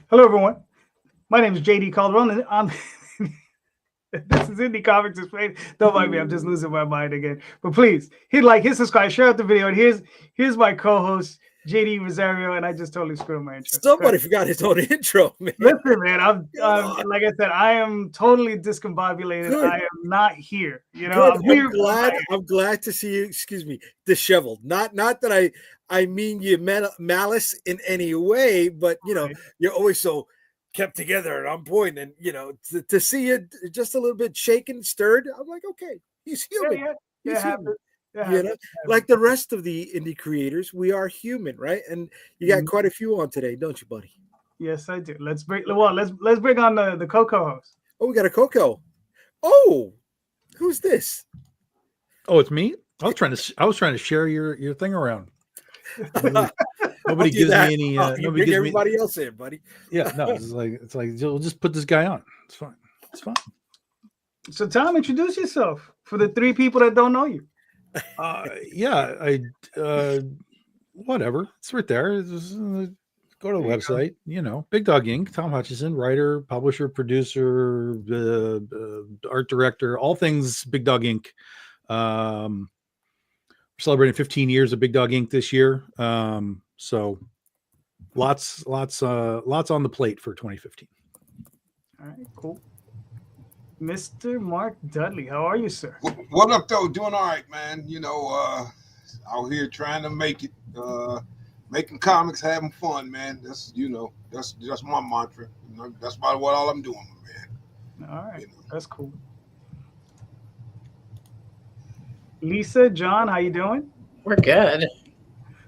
Hello, everyone. My name is JD Calderon, and I'm. This is Indie Comics Explained. Don't mind me, I'm just losing my mind again. But please hit subscribe, share out the video. And here's my co-host Dee Rosario, and I just totally screwed my intro. Somebody forgot his own intro, man. Listen, man, I'm like I said, I am totally discombobulated. Good. I am not here. You know, I'm glad to see you. Excuse me, disheveled. Not that I mean you malice in any way, but you know, you're always so kept together and on point, and you know, to see you just a little bit shaken, stirred, I'm like, okay, he's human. He's human. You know, like the rest of the indie creators, we are human, right? And you got quite a few on today, don't you, buddy? Yes, I do. Let's bring on the co-host. Oh, we got a Coco. Oh, who's this? Oh, it's me. I was trying to share your thing around. Nobody gives me any. Nobody gives everybody else in, buddy. Yeah, no, it's like we'll just put this guy on. It's fine. It's fine. So, Tom, introduce yourself for the three people that don't know you. Whatever. It's right there. Go to the website. You know, Big Dog Inc. Tom Hutchison, writer, publisher, producer, art director, all things Big Dog Inc. We're celebrating 15 years of Big Dog Inc. this year. So lots on the plate for 2015. All right, cool. Mr. Mark Dudley, how are you, sir? What up, though? Doing all right, man. You know, out here trying to make it, making comics, having fun, man. That's my mantra. You know, that's about what all I'm doing, man. All right, that's cool. Lisa, John, how you doing? We're good.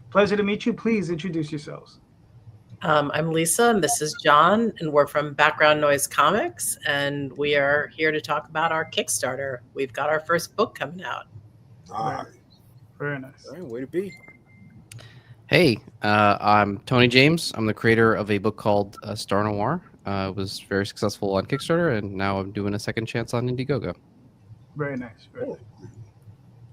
Pleasure to meet you. Please introduce yourselves. I'm Lisa, and this is John, and we're from Background Noise Comics, and we are here to talk about our Kickstarter. We've got our first book coming out. All right. Very nice. All right, way to be. Hey, I'm Tony James. I'm the creator of a book called Star Noir. It was very successful on Kickstarter, and now I'm doing a second chance on Indiegogo. Very nice. Very nice.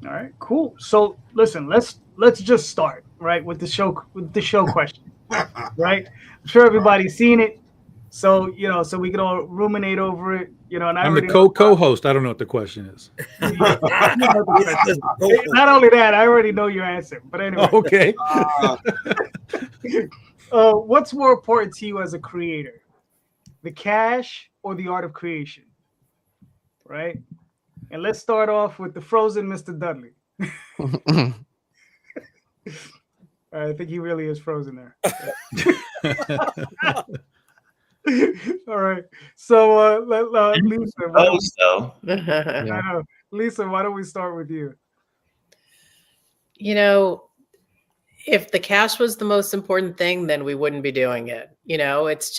All right, cool. So listen, let's just start right with the show question. Right? I'm sure everybody's seen it. So, you know, so we can all ruminate over it, you know, and I'm the co-host. I don't know what the question is. Not only that, I already know your answer. But anyway. Okay. What's more important to you as a creator? The cash or the art of creation? Right? And let's start off with the frozen Mr. Dudley. I think he really is frozen there. All right. So, Lisa, why don't we start with you? You know, if the cash was the most important thing, then we wouldn't be doing it. You know, it's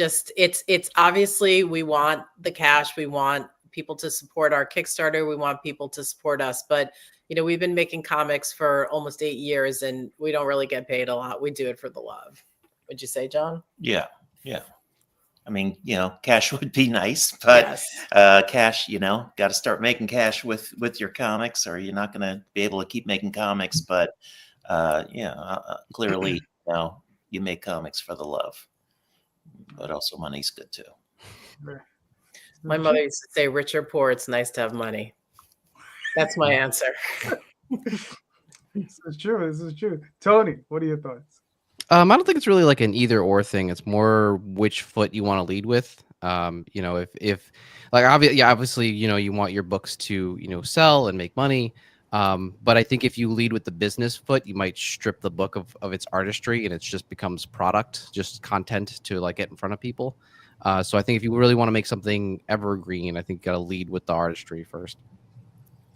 obviously we want the cash. We want people to support our Kickstarter. We want people to support us. But, you know, we've been making comics for almost 8 years and we don't really get paid a lot. We do it for the love. Would you say, John? Yeah. I mean, you know, cash would be nice, but yes. Cash, you know, got to start making cash with your comics or you're not going to be able to keep making comics. But, clearly, you know, you make comics for the love, but also money's good too. My mother used to say, rich or poor, it's nice to have money. That's my answer. This is true. Tony, what are your thoughts? I don't think it's really like an either or thing. It's more which foot you want to lead with. You know, if like obviously, you know, you want your books to, you know, sell and make money. But I think if you lead with the business foot, you might strip the book of its artistry and it just becomes product, just content to like get in front of people. So I think if you really want to make something evergreen, I think you got to lead with the artistry first.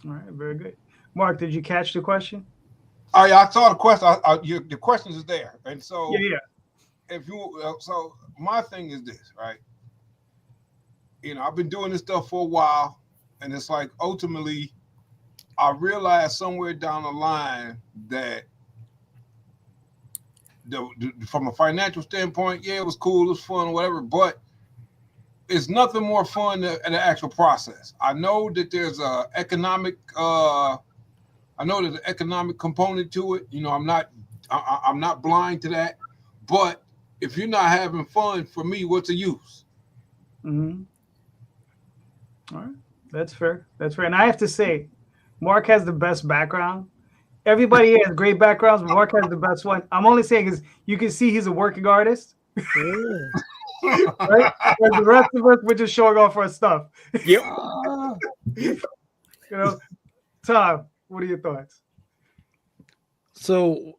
All right, very good. Mark, did you catch the question? Oh, yeah, I saw the question. The questions is there, and so yeah. If you so my thing is this, right? You know, I've been doing this stuff for a while, and it's like ultimately, I realized somewhere down the line that from a financial standpoint, yeah, it was cool, it was fun, whatever, but it's nothing more fun than the actual process. I know that there's an economic component to it. You know, I'm not blind to that, but if you're not having fun, for me, what's the use? Mm-hmm. All right, that's fair. That's fair. And I have to say, Mark has the best background. Everybody here has great backgrounds, but Mark has the best one. I'm only saying because you can see he's a working artist, right? Whereas the rest of us, we're just showing off our stuff. Yep. You know, Tom, what are your thoughts? So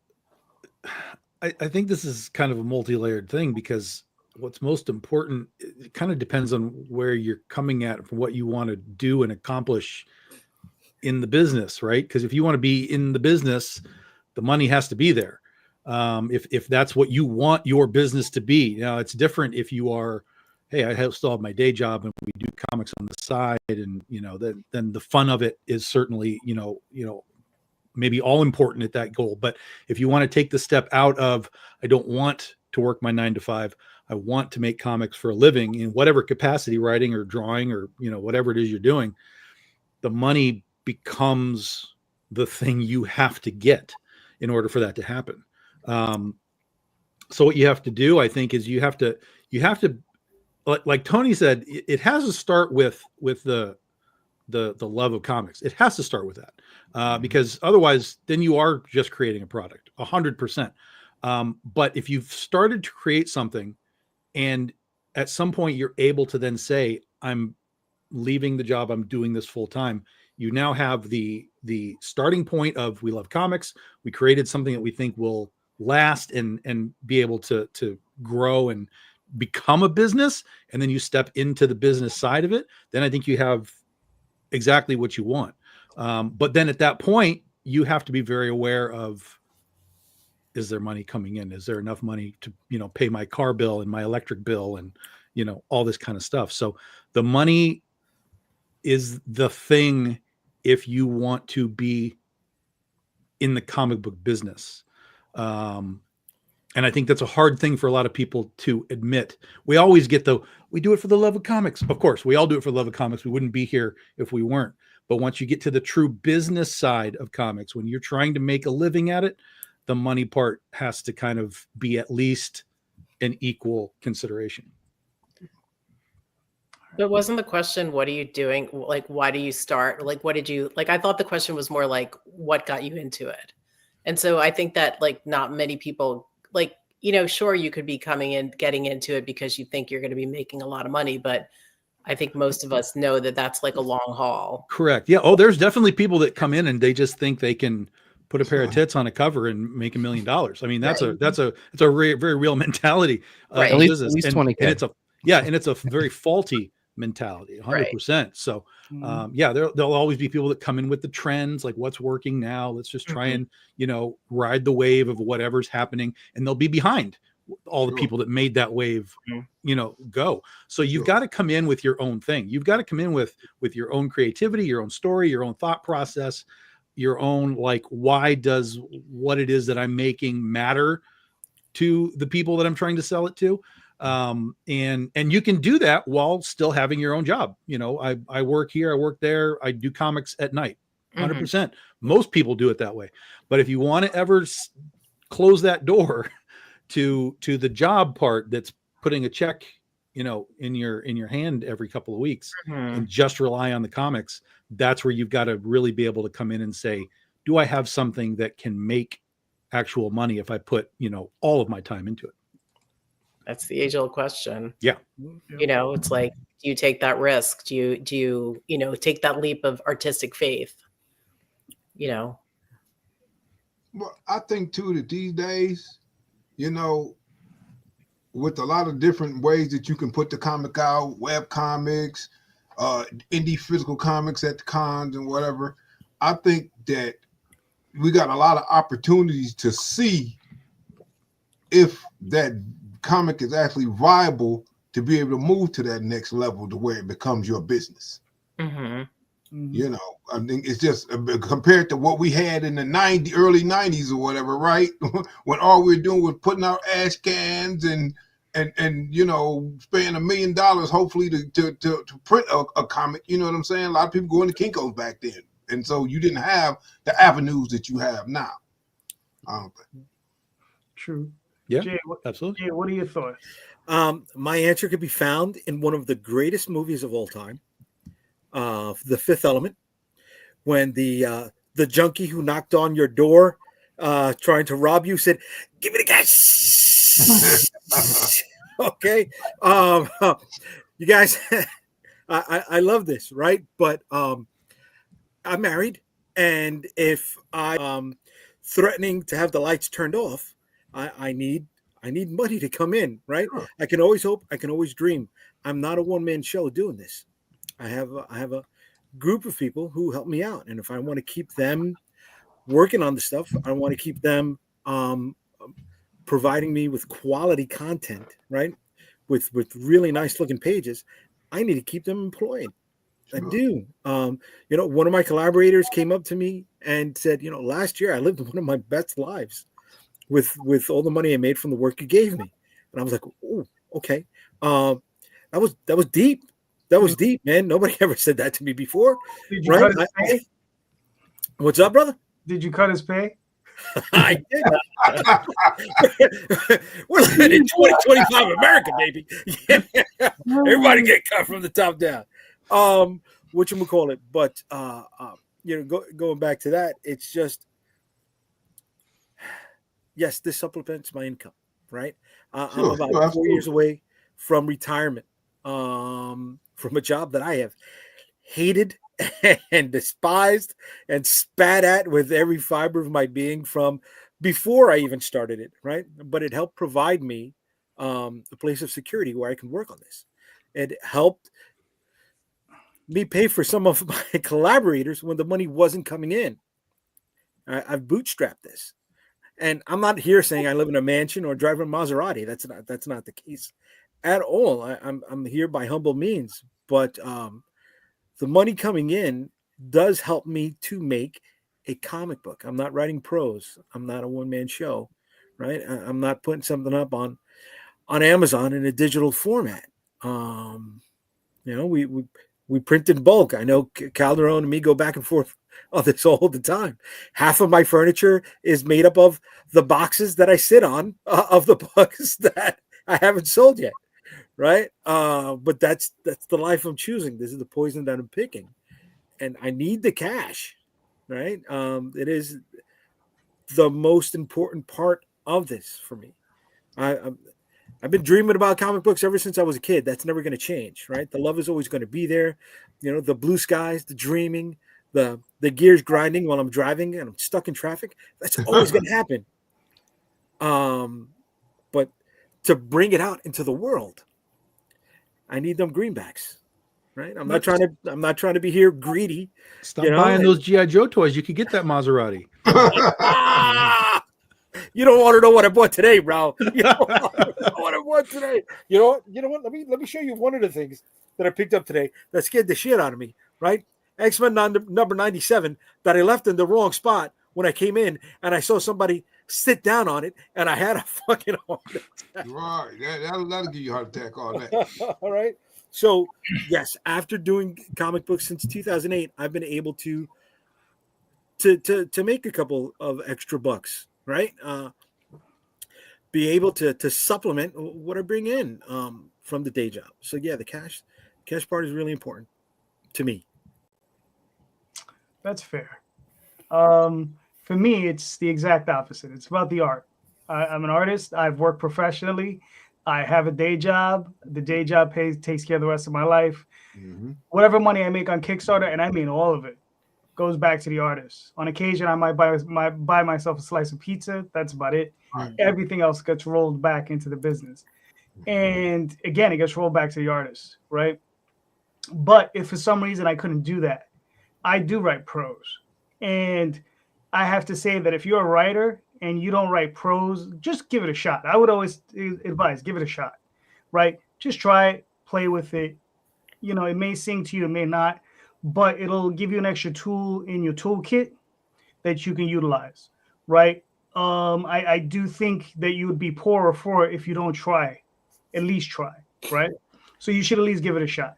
I think this is kind of a multi-layered thing, because what's most important, it kind of depends on where you're coming at from what you want to do and accomplish in the business, right? Because if you want to be in the business, the money has to be there. If that's what you want your business to be. Now, it's different if you are, hey, still have my day job and we do comics on the side, and then the fun of it is certainly maybe all important at that goal. But if you want to take the step out of, I don't want to work my 9 to 5, I want to make comics for a living in whatever capacity, writing or drawing or whatever it is you're doing, the money becomes the thing you have to get in order for that to happen. So what you have to do, I think, is you have to, like Tony said, it has to start with the love of comics. It has to start with that, because otherwise then you are just creating a product 100%. But if you've started to create something and at some point you're able to then say, I'm leaving the job, I'm doing this full time, you now have the starting point of, we love comics, we created something that we think will last and be able to grow and become a business, and then you step into the business side of it, then I think you have exactly what you want. But then at that point, you have to be very aware of, is there money coming in? Is there enough money to, pay my car bill and my electric bill and, all this kind of stuff. So the money is the thing if you want to be in the comic book business. And I think that's a hard thing for a lot of people to admit. We always get we do it for the love of comics. Of course, we all do it for the love of comics. We wouldn't be here if we weren't. But once you get to the true business side of comics, when you're trying to make a living at it, the money part has to kind of be at least an equal consideration. But wasn't the question, what are you doing? Like, why do you start? Like, what did you, like, I thought the question was more like, what got you into it? And so I think that, like, not many people, like, sure, you could be getting into it because you think you're going to be making a lot of money, but I think most of us know that that's like a long haul. Correct. Yeah. Oh, there's definitely people that come in and they just think they can put a pair of tits on a cover and make $1 million. I mean, it's a very, very real mentality. Right. At least 20K. And it's a very faulty mentality, 100%. Right. So, there'll always be people that come in with the trends, like what's working now. Let's just try and, ride the wave of whatever's happening, and they'll be behind all the people that made that wave, go. So you've got to come in with your own thing. You've got to come in with your own creativity, your own story, your own thought process, your own, like, why does what it is that I'm making matter to the people that I'm trying to sell it to? And you can do that while still having your own job. I work here, I work there, I do comics at night, 100%. Most people do it that way. But if you want to ever close that door to the job part, that's putting a check, in your hand every couple of weeks, and just rely on the comics, that's where you've got to really be able to come in and say, do I have something that can make actual money if I put, all of my time into it? That's the age-old question. Yeah. It's like, do you take that risk? Do you take that leap of artistic faith? Well, I think too that these days, with a lot of different ways that you can put the comic out, web comics, indie physical comics at the cons and whatever, I think that we got a lot of opportunities to see if that comic is actually viable to be able to move to that next level to where it becomes your business. I think it's just compared to what we had in the early 90s or whatever, right? When all we were doing was putting out ash cans and spending $1 million hopefully to print a comic. You know what I'm saying? A lot of people going to Kinko's back then, and so you didn't have the avenues that you have now. I don't think. True. Yeah, Jay, absolutely. Jay, what are your thoughts? My answer could be found in one of the greatest movies of all time, The Fifth Element, when the junkie who knocked on your door trying to rob you said, "Give me the cash." Okay, you guys, I love this, right? But I'm married, and if I threatening to have the lights turned off, I need money to come in, right? Sure. I can always hope, I can always dream. I'm not a one-man show doing this. I have a group of people who help me out, and if I want to keep them working on the stuff, I want to keep them providing me with quality content, right? With really nice looking pages. I need to keep them employed. I Sure. do. One of my collaborators came up to me and said, last year I lived one of my best lives with all the money I made from the work you gave me. And I was like, oh, okay. That was deep. That was deep, man. Nobody ever said that to me before. Did you Right? cut his pay? What's up, brother? Did you cut his pay? I did. We're living in 2025 America, baby. Everybody get cut from the top down. Whatchamacallit? But going back to that, it's just yes, this supplements my income, right? I'm about 4 years away from retirement, from a job that I have hated and despised and spat at with every fiber of my being from before I even started it, right? But it helped provide me a place of security where I can work on this. It helped me pay for some of my collaborators when the money wasn't coming in. I've bootstrapped this. And I'm not here saying I live in a mansion or drive a Maserati. That's not the case at all. I'm here by humble means, but the money coming in does help me to make a comic book. I'm not writing prose. I'm not a one-man show, right? I'm not putting something up on Amazon in a digital format. We print in bulk. I know Calderon and me go back and forth on this all the time. Half of my furniture is made up of the boxes that I sit on of the books that I haven't sold yet. Right. But that's the life I'm choosing. This is the poison that I'm picking. And I need the cash. Right. It is the most important part of this for me. I've been dreaming about comic books ever since I was a kid. That's never going to change. Right. The love is always going to be there. The blue skies, the dreaming, the gears grinding while I'm driving and I'm stuck in traffic. That's always going to happen. But to bring it out into the world, I need them greenbacks, right? I'm not trying to be here greedy. Stop buying those G.I. Joe toys. You could get that Maserati. You don't want to know what I bought today, bro. You don't want to know what I bought today. You know what? Let me show you one of the things that I picked up today that scared the shit out of me, right? X-Men number 97 that I left in the wrong spot when I came in and I saw somebody sit down on it and I had a fucking heart attack. Right. That'll give you a heart attack, all that. All right. So, yes, after doing comic books since 2008, I've been able to make a couple of extra bucks, right? Be able to supplement what I bring in from the day job. So, yeah, the cash part is really important to me. That's fair. For me, it's the exact opposite. It's about the art. I'm an artist. I've worked professionally. I have a day job. The day job takes care of the rest of my life. Mm-hmm. Whatever money I make on Kickstarter, and I mean all of it, goes back to the artist. On occasion, I might buy myself a slice of pizza. That's about it. Right. Everything else gets rolled back into the business. And again, it gets rolled back to the artist, right? But if for some reason I couldn't do that, I do write prose. And I have to say that if you're a writer and you don't write prose, just give it a shot. I would always advise, give it a shot, right? Just try it, play with it. It may sing to you, it may not, but it'll give you an extra tool in your toolkit that you can utilize, right? I do think that you would be poorer for it if you don't try, at least try, right? So you should at least give it a shot.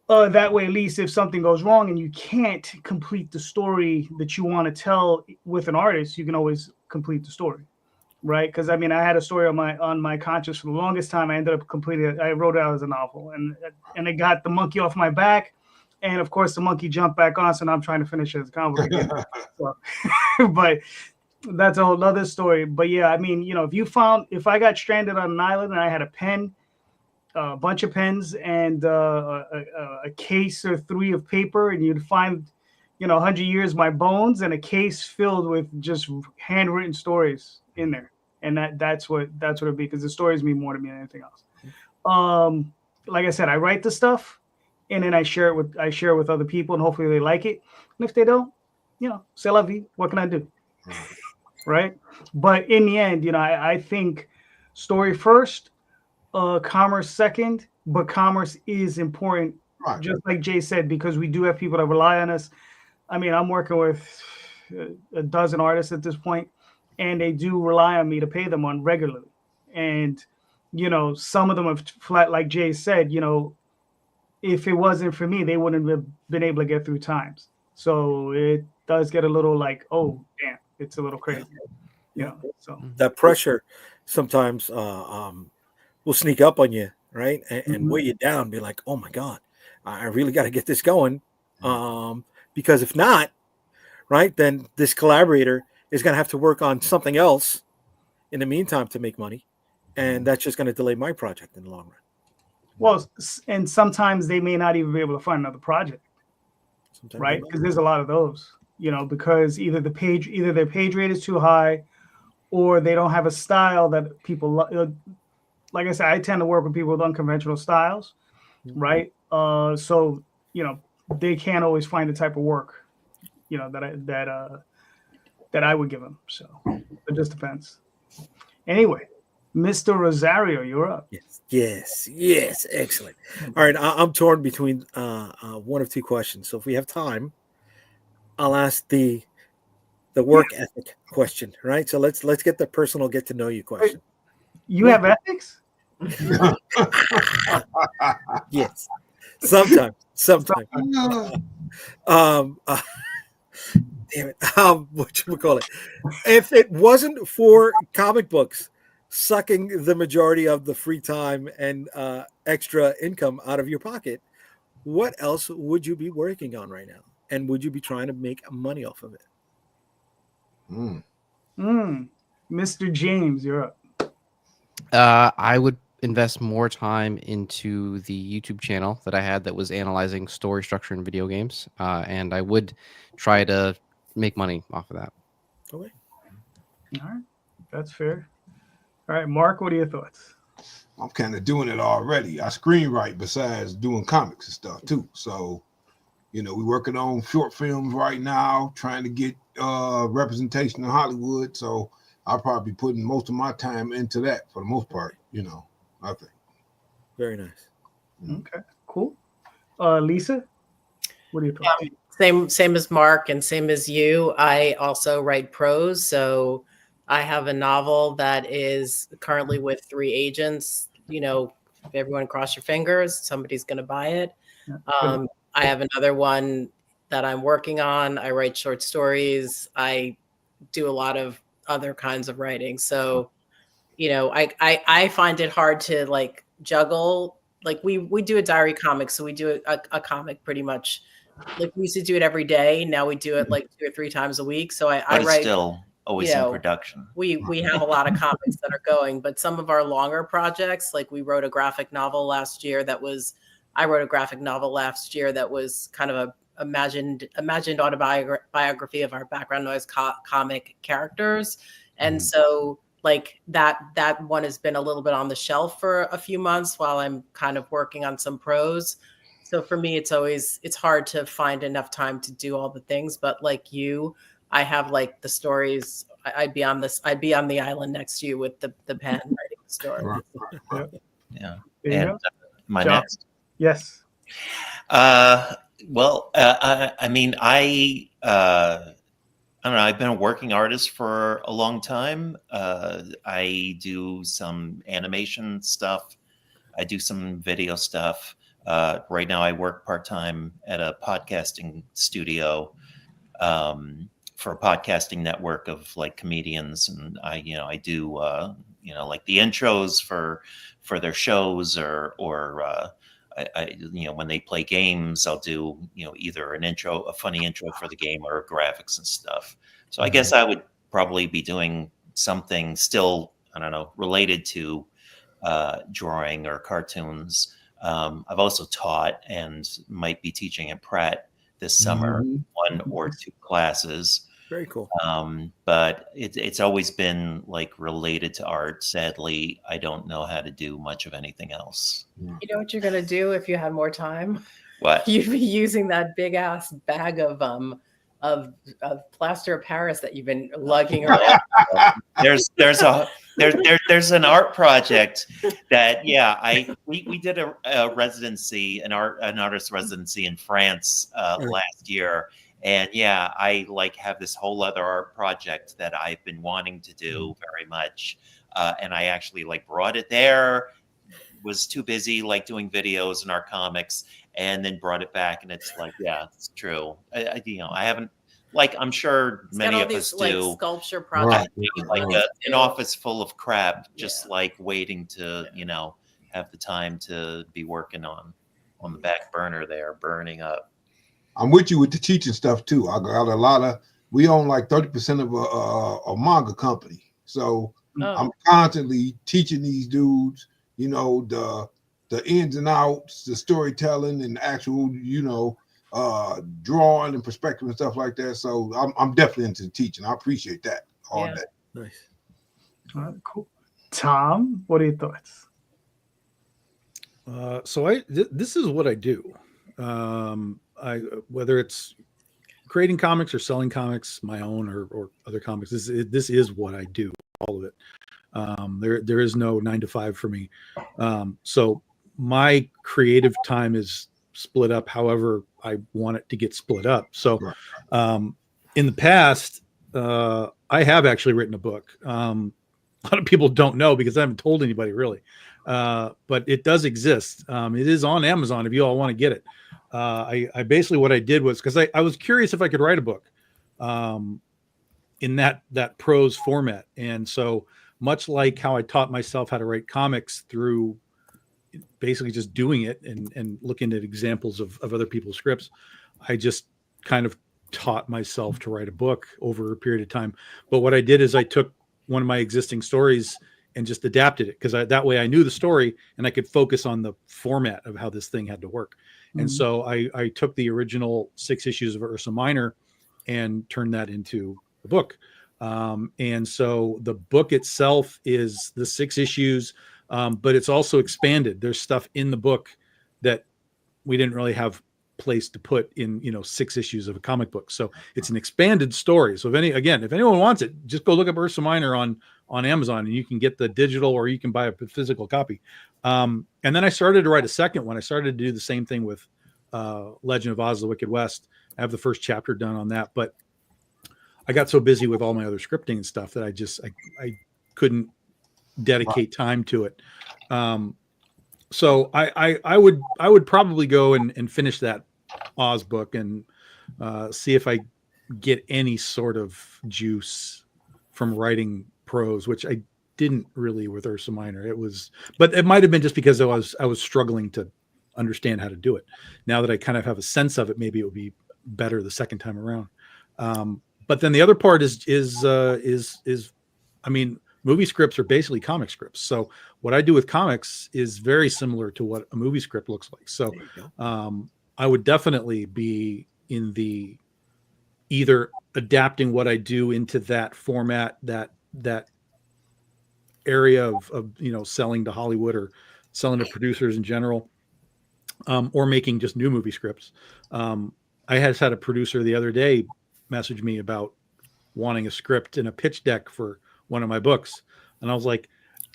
That way, at least if something goes wrong and you can't complete the story that you want to tell with an artist, you can always complete the story right? Because I mean, I had a story on my conscience for the longest time. I ended up completing it. I wrote it out as a novel, and it got the monkey off my back, and of course the monkey jumped back on. So now I'm trying to finish it as a comic book again. So, but that's a whole other story. But yeah, I mean, if I got stranded on an island and I had a pen, a bunch of pens, and a case or 3 of paper, and you'd find, 100 years my bones and a case filled with just handwritten stories in there, and that's what it'd be, because the stories mean more to me than anything else. Like I said, I write the stuff, and then I share it with other people, and hopefully they like it. And if they don't, c'est la vie. What can I do? Right? But in the end, I think story first, commerce second, but commerce is important, Right. just like Jay said, because we do have people that rely on us. I mean, I'm working with a dozen artists at this point, and they do rely on me to pay them on regularly. And, some of them have flat, like Jay said, if it wasn't for me, they wouldn't have been able to get through times. So it does get a little like, oh, damn, it's a little crazy. So that pressure sometimes will sneak up on you, right? And weigh you down, be like, oh my God, I really got to get this going. Because if not, right, then this collaborator is going to have to work on something else in the meantime to make money. And that's just going to delay my project in the long run. Well, and sometimes they may not even be able to find another project, Sometimes right? Because there's a lot of those, because either their page rate is too high, or they don't have a style that people like I said, I tend to work with people with unconventional styles, right? So they can't always find the type of work, that I would give them. So it just depends. Anyway, Mr. Rosario, you're up. Yes. Excellent. All right. I'm torn between one of 2 questions. So if we have time, I'll ask the work ethic question, right? So let's get the personal get to know you question. You have ethics? Yes. Sometimes. Damn it. What should we call it? If it wasn't for comic books sucking the majority of the free time and extra income out of your pocket, what else would you be working on right now? And would you be trying to make money off of it? Mr. James, you're up. I would invest more time into the YouTube channel that I had that was analyzing story structure in video games, and I would try to make money off of that. Okay. All right. That's fair. All right, Mark, what are your thoughts? I'm kind of doing it already. I screenwrite besides doing comics and stuff too. So, we're working on short films right now, trying to get representation in Hollywood. So I'll probably be putting most of my time into that for the most part, I think. Very nice. Okay, cool. Lisa, what are your thoughts? Same as Mark and same as you. I also write prose. So I have a novel that is currently with 3 agents. If everyone cross your fingers, somebody's going to buy it. I have another one that I'm working on. I write short stories. I do a lot of other kinds of writing. So, I find it hard to juggle. Like we do a diary comic. So we do a comic pretty much. Like we used to do it every day. Now we do it 2 or 3 times a week. So I write still always in production. We have a lot of comics that are going, but some of our longer projects, like we wrote a graphic novel last year I wrote a graphic novel last year that was kind of a imagined autobiography of our background noise comic characters. And so that one has been a little bit on the shelf for a few months while I'm kind of working on some prose. So for me, it's hard to find enough time to do all the things, but like you, I have the stories. I'd be on the island next to you with the pen writing the story. Yeah. And my John. next. Yes. Well, I mean, I don't know. I've been a working artist for a long time. I do some animation stuff. I do some video stuff. Right now, I work part-time at a podcasting studio. for a podcasting network of like comedians, and I do like the intros for their shows, or I when they play games, I'll do either a funny intro for the game, or graphics and stuff. So I guess I would probably be doing something still, I don't know, related to drawing or cartoons. I've also taught and might be teaching at Pratt this summer, 1 or 2 classes. Very cool. But it's always been like related to art. Sadly, I don't know how to do much of anything else. You know what you're gonna do if you had more time? What? You'd be using that big ass bag of plaster of Paris that you've been lugging around. There's an art project that we did a residency, an artist residency in France last year. And I have this whole other art project that I've been wanting to do very much. And I actually brought it there, was too busy doing videos and our comics, and then brought it back. And it's it's true. I haven't, I'm sure many of us do. Sculpture project, an office full of crap, just waiting to, have the time to be working on the back burner there, burning up. I'm with you with the teaching stuff too. I got we own 30% of a manga company. So I'm constantly teaching these dudes, the ins and outs, the storytelling and actual, drawing and perspective and stuff like that. So I'm definitely into teaching. I appreciate that all day. Nice. All right, cool. Tom, what are your thoughts? So this is what I do. Whether it's creating comics or selling comics, my own or other comics, this is what I do, all of it. There is no 9 to 5 for me. So my creative time is split up however I want it to get split up. So in the past, I have actually written a book. A lot of people don't know because I haven't told anybody really. But it does exist. It is on Amazon if you all want to get it. I basically, what I did was, because I was curious if I could write a book in that prose format. And so much like how I taught myself how to write comics through basically just doing it and looking at examples of other people's scripts, I just kind of taught myself to write a book over a period of time. But what I did is I took one of my existing stories and just adapted it, because that way I knew the story and I could focus on the format of how this thing had to work. And so I took the original 6 issues of Ursa Minor and turned that into a book. And so the book itself is the 6 issues, but it's also expanded. There's stuff in the book that we didn't really have place to put in, 6 issues of a comic book. So it's an expanded story. So if anyone wants it, just go look up Ursa Minor on Amazon, and you can get the digital or you can buy a physical copy. And then I started to write a second one. I started to do the same thing with Legend of Oz, The Wicked West. I have the first chapter done on that, but I got so busy with all my other scripting and stuff that I couldn't dedicate time to it. So I would probably go and finish that Oz book and see if I get any sort of juice from writing prose, which I didn't really with Ursa Minor. But it might have been just because I was struggling to understand how to do it. Now that I kind of have a sense of it, maybe it would be better the second time around. But then the other part is I mean, movie scripts are basically comic scripts. So what I do with comics is very similar to what a movie script looks like. So I would definitely be in the either adapting what I do into that format, that area of selling to Hollywood or selling to producers in general, or making just new movie scripts. I had a producer the other day message me about wanting a script and a pitch deck for one of my books, and I was like,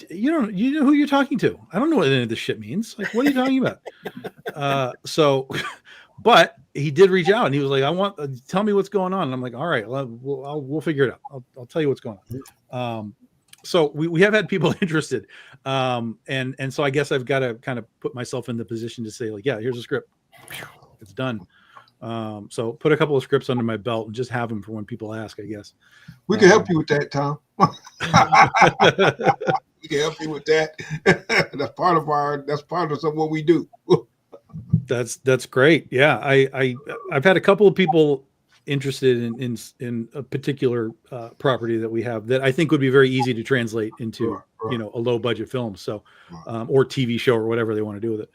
you know who you're talking to? I don't know what any of this shit means. Like, what are you talking about? But he did reach out and he was like, tell me what's going on. And I'm like, all right, we'll figure it out. I'll tell you what's going on. So we have had people interested. And so I guess I've got to kind of put myself in the position to say, like, yeah, here's a script. It's done. So put a couple of scripts under my belt and just have them for when people ask, I guess. We can help you with that, Tom. We can help you with that. That's part of what we do. That's great. Yeah, I've had a couple of people interested in a particular property that we have that I think would be very easy to translate into Right. a low budget film, so or TV show or whatever they want to do with it.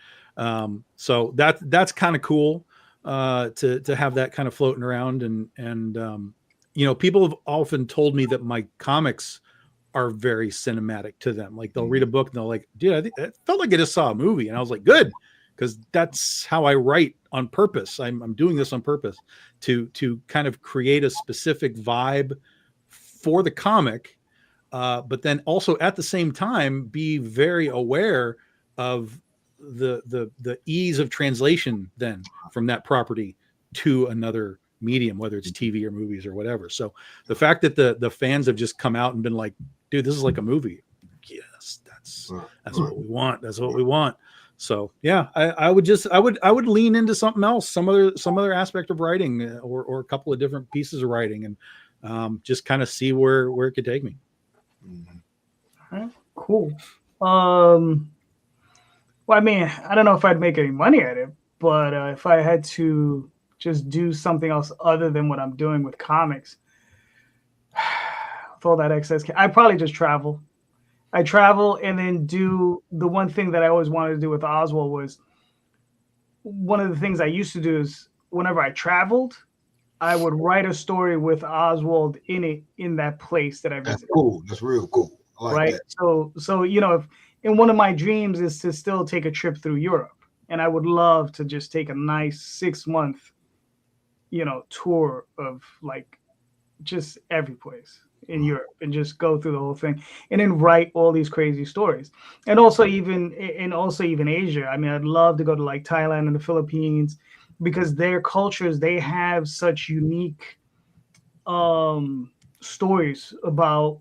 So that's kind of cool to have that kind of floating around, and people have often told me that my comics are very cinematic to them. Like they'll read a book and they're like, dude, I think it felt like I just saw a movie. And I was like, good, because that's how I write on purpose. I'm doing this on purpose to kind of create a specific vibe for the comic, but then also at the same time be very aware of the ease of translation then from that property to another medium, whether it's TV or movies or whatever. So the fact that the fans have just come out and been like, dude, this is like a movie. Yes, that's what we want. That's what we want. So yeah, I would lean into something else, some other aspect of writing, or a couple of different pieces of writing, and just kind of see where it could take me. All right, cool. Well, I mean, I don't know if I'd make any money at it, but if I had to just do something else other than what I'm doing with comics, with all that excess, I'd probably just travel. I travel and then do the one thing that I always wanted to do with Oswald. Was one of the things I used to do is whenever I traveled, I would write a story with Oswald in it, in that place that I visited. That's cool. That's real cool. I like right. that. So if and one of my dreams is to still take a trip through Europe, and I would love to just take a nice 6-month, tour of like just every place in Europe and just go through the whole thing and then write all these crazy stories. And also even Asia. I mean, I'd love to go to like Thailand and the Philippines, because their cultures, they have such unique stories about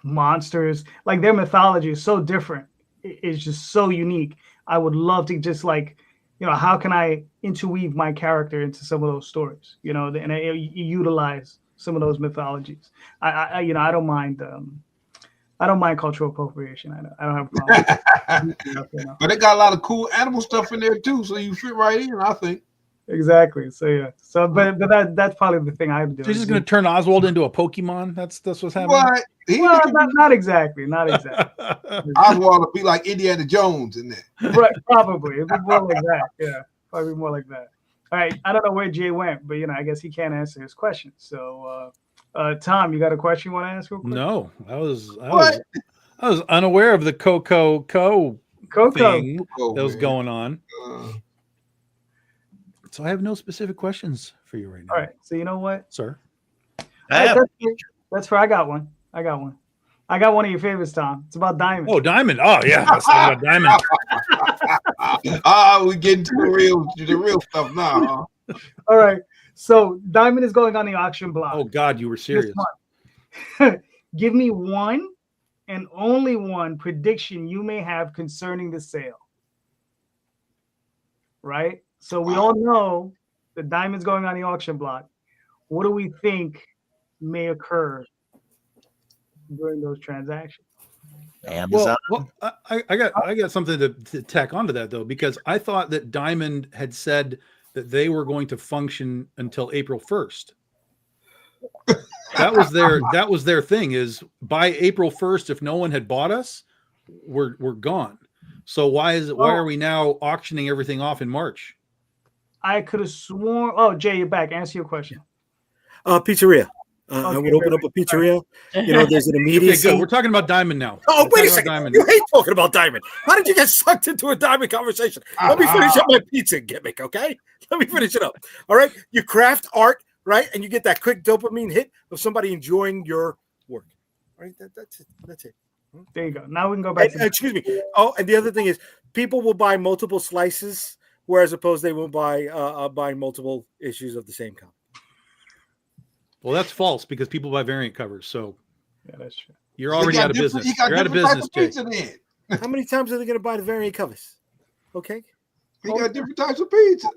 monsters. Like their mythology is so different. It's just so unique. I would love to just like, how can I interweave my character into some of those stories, and I utilize some of those mythologies. I don't mind. I don't mind cultural appropriation. I don't have a problem. But they got a lot of cool animal stuff in there too, so you fit right in, I think. Exactly. So yeah. So but that's probably the thing I'd do. So you're just going to turn Oswald into a Pokemon? That's what's happening. What? Well, not exactly. Not exactly. Oswald would be like Indiana Jones in there. Right. Probably. It'd be more like that. Yeah. Probably more like that. All right. I don't know where Jay went, but I guess he can't answer his question. So, Tom, you got a question you want to ask real quick? No, I was unaware of the Coco thing that was going on. So I have no specific questions for you right now. All right. So you know what, sir? That's fair. I got one. I got one of your favorites, Tom. It's about Diamond. Oh, Diamond. Oh, yeah. Let's talk about Diamond. We get into the real stuff now. Huh? All right. So Diamond is going on the auction block. Oh, God, you were serious. Give me one and only one prediction you may have concerning the sale. Right? So we all know the Diamond's going on the auction block. What do we think may occur during those transactions? Amazon. Well, I got something to tack onto that though, because I thought that Diamond had said that they were going to function until April 1st. That was their thing, is by April 1st, if no one had bought us, we're gone. So why are we now auctioning everything off in March? I could have sworn. Oh, Jay, you're back. Answer your question. Pizzeria. I would open up a pizzeria. There's an immediacy. Okay, good. We're talking about Diamond now. Oh, wait a second. You hate talking about Diamond. How did you get sucked into a Diamond conversation? Let me finish up my pizza gimmick, okay? Let me finish it up. All right? You craft art, right? And you get that quick dopamine hit of somebody enjoying your work. All right? That's it. There you go. Now we can go back. Excuse me. Oh, and the other thing is, people will buy multiple slices, whereas opposed they won't buy multiple issues of the same comic. Well, that's false, because people buy variant covers. So yeah, that's true. You're already out of business. You're out of business, Jay. How many times are they going to buy the variant covers? Okay. He got different types of pizza.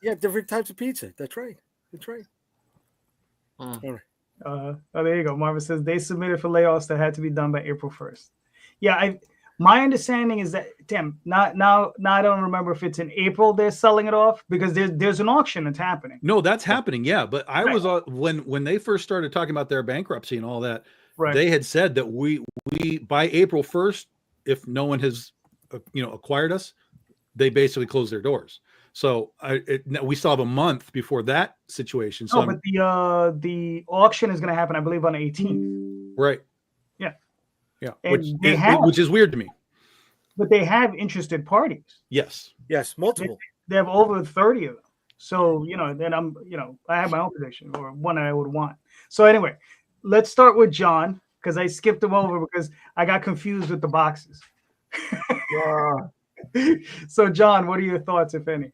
Yeah, different types of pizza. That's right. That's right. Hmm. All right. Oh, there you go. Marvin says they submitted for layoffs that had to be done by April 1st. Yeah, my understanding is that now I don't remember if it's in April they're selling it off because there's an auction that's happening. No, that's happening. Yeah, but I Right. was when they first started talking about their bankruptcy and all that, Right. they had said that we by April 1st, if no one has acquired us, they basically close their doors. So we still have a month before that situation. So but the auction is going to happen, I believe, on the 18th. right. Yeah. Yeah. And Which is weird to me. But they have interested parties. Yes. Yes, multiple. They have over 30 of them. So, then I have my own position or one that I would want. So anyway, let's start with John because I skipped him over because I got confused with the boxes. So John, what are your thoughts, if any?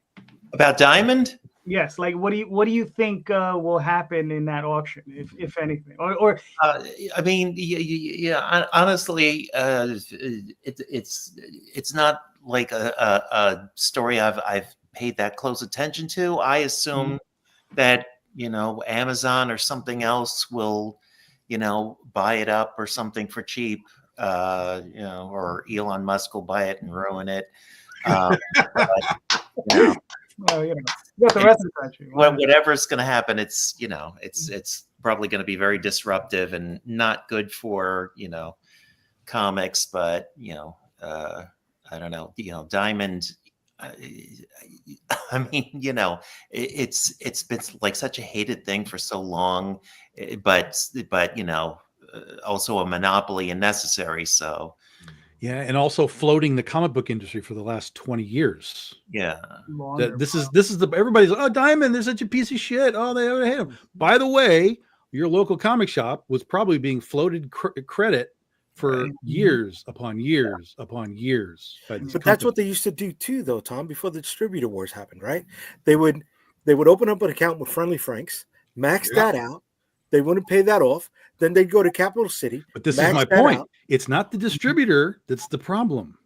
About Diamond? Yes, like what do you think will happen in that auction, if anything, or I mean, yeah. Honestly, it's not like a story I've paid that close attention to. I assume that Amazon or something else will buy it up or something for cheap, or Elon Musk will buy it and ruin it. Well, you got the rest of the country. Whatever's going to happen, it's probably going to be very disruptive and not good for comics. But I don't know. Diamond. I mean, it's been like such a hated thing for so long, but also a monopoly and necessary. So. Yeah, and also floating the comic book industry for the last 20 years. Yeah. This is everybody's Diamond, they're such a piece of shit. Oh, they hate him. By the way, your local comic shop was probably being floated credit for years upon years upon years. But that's what they used to do too, though, Tom, before the distributor wars happened, right? They would open up an account with Friendly Franks, max that out. They wouldn't pay that off. Then they'd go to Capital City. But this is my point. It's not the distributor that's the problem.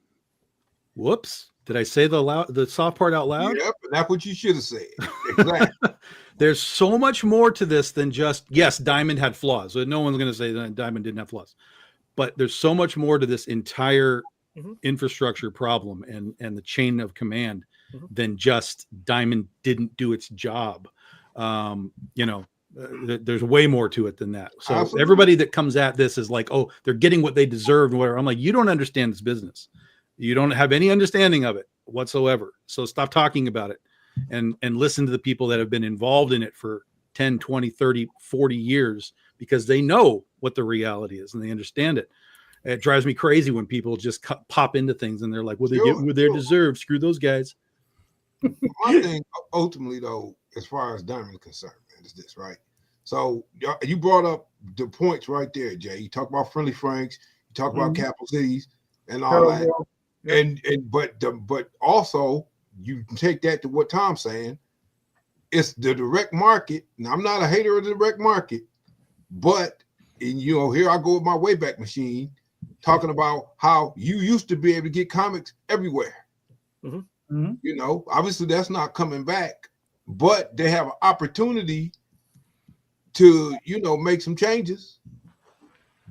Whoops. Did I say the soft part out loud? Yep, that's what you should have said. Exactly. There's so much more to this than just, yes, Diamond had flaws. So no one's going to say that Diamond didn't have flaws. But there's so much more to this entire infrastructure problem and the chain of command than just Diamond didn't do its job. There's way more to it than that. So Absolutely. Everybody that comes at this is like, oh, they're getting what they deserve and whatever. I'm like, you don't understand this business. You don't have any understanding of it whatsoever. So stop talking about it and listen to the people that have been involved in it for 10, 20, 30, 40 years because they know what the reality is and they understand it. It drives me crazy when people just pop into things and they're like, well, they get what they deserve. Screw those guys. My thing ultimately, though, as far as Diamond is concerned, man, is this, right? So you brought up the points right there, Jay. You talk about Friendly Franks, you talk about Capital Cities and all that. But also you can take that to what Tom's saying. It's the direct market. Now, I'm not a hater of the direct market, but here I go with my Wayback Machine, talking about how you used to be able to get comics everywhere. Obviously that's not coming back, but they have an opportunity to make some changes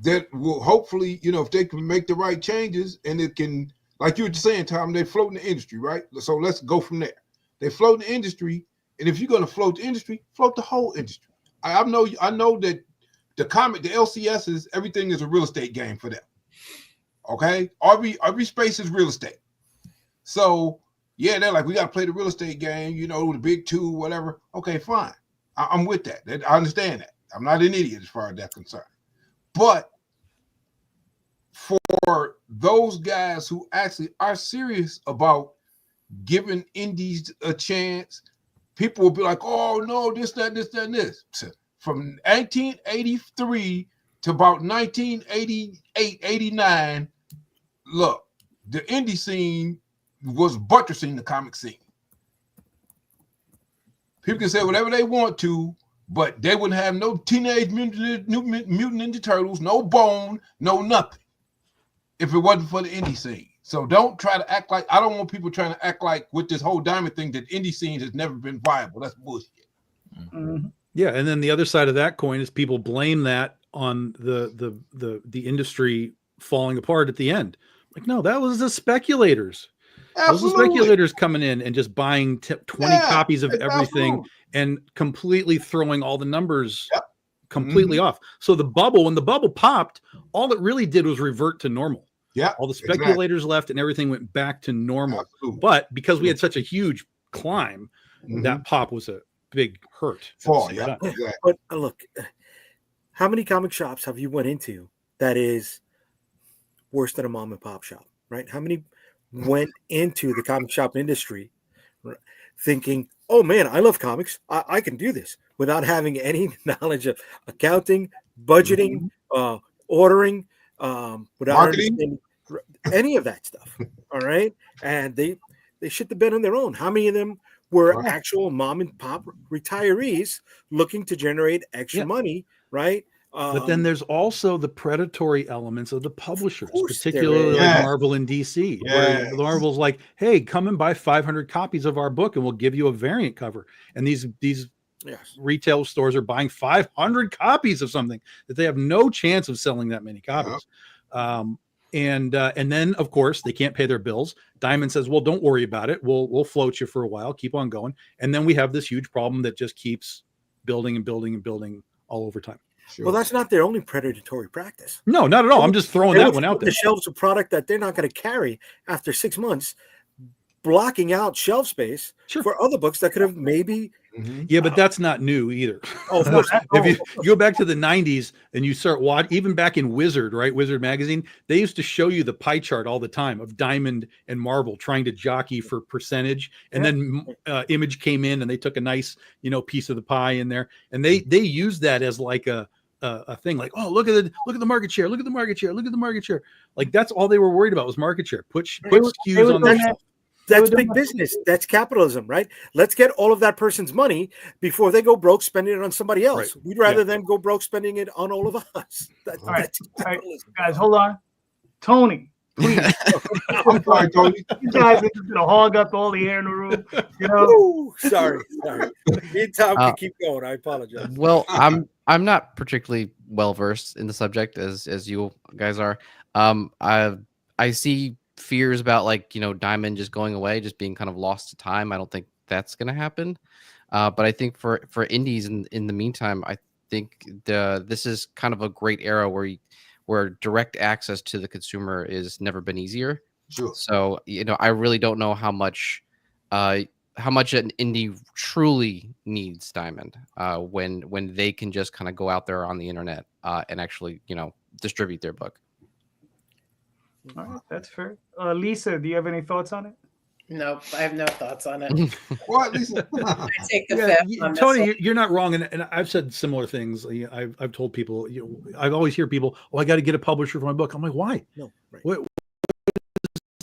that will hopefully if they can make the right changes and it can, like you were saying, Tom, they float in the industry, right? So let's go from there. They float in the industry, and if you're going to float the industry, float the whole industry. I know that the LCSs, everything is a real estate game for them. Okay, every space is real estate. So yeah, they're like, we got to play the real estate game, the big two, whatever. Okay, fine. I'm with that. I understand that. I'm not an idiot as far as that's concerned. But for those guys who actually are serious about giving indies a chance, people will be like, oh, no, this, that, and this. From 1983 to about 1988, 89, look, the indie scene was buttressing the comic scene. People can say whatever they want to, but they wouldn't have no Teenage Mutant Ninja Turtles, no Bone, no nothing, if it wasn't for the indie scene. So don't try to act like, I don't want people trying to act like with this whole diamond thing that indie scene has never been viable. That's bullshit. Mm-hmm. Yeah, and then the other side of that coin is people blame that on the industry falling apart at the end. Like, no, that was the speculators. Those are speculators coming in and just buying 20 copies of everything and completely throwing all the numbers completely off. So when the bubble popped, all it really did was revert to normal. Yeah, all the speculators left and everything went back to normal. Absolutely. But because we had such a huge climb, that pop was a big hurt. But look, how many comic shops have you went into that is worse than a mom and pop shop, right? How many went into the comic shop industry thinking, oh man, I love comics, I can do this, without having any knowledge of accounting, budgeting, ordering, without understanding any of that stuff. All right. And they shit the bed on their own. How many of them were actual mom and pop retirees looking to generate extra money, right? But then there's also the predatory elements of the publishers, particularly like Marvel and DC, where Marvel's like, hey, come and buy 500 copies of our book and we'll give you a variant cover. And these retail stores are buying 500 copies of something that they have no chance of selling that many copies. And then of course they can't pay their bills. Diamond says, well, don't worry about it. We'll float you for a while, keep on going. And then we have this huge problem that just keeps building and building and building all over time. Sure. Well, that's not their only predatory practice. No, not at all. I'm just throwing that one out there. The shelves of product that they're not going to carry after 6 months, blocking out shelf space for other books that could have maybe. Yeah, but that's not new either. If you go back to the 90s and you start watching, even back in Wizard, right? Wizard magazine, they used to show you the pie chart all the time of Diamond and Marvel trying to jockey for percentage. And then Image came in and they took a nice, piece of the pie in there. And they used that as like a thing, like, oh, look at the market share, look at the market share, look at the market share. Like that's all they were worried about was market share. Put SKUs on their. That's big business. That's capitalism, right? Let's get all of that person's money before they go broke spending it on somebody else. We'd rather them go broke spending it on all of us. That's capitalism. Guys, hold on. Tony, please. I'm sorry, Tony. You guys are just gonna hog up all the air in the room. Ooh, sorry. Me and Tom can keep going. I apologize. Well, I'm not particularly well versed in the subject as you guys are. I see fears about Diamond just going away, just being kind of lost to time. I don't think that's going to happen. But I think for indies in the meantime, I think this is kind of a great era where direct access to the consumer is never been easier. Sure. So, I really don't know how much an indie truly needs Diamond when they can just kind of go out there on the internet and actually, distribute their book. All right, that's fair. Lisa, do you have any thoughts on it? Nope, I have no thoughts on it. What, Lisa? I take the fifth on Tony, you're not wrong, and I've said similar things. I've told people, I always hear people, "Oh, I got to get a publisher for my book." I'm like, why? No, right. What is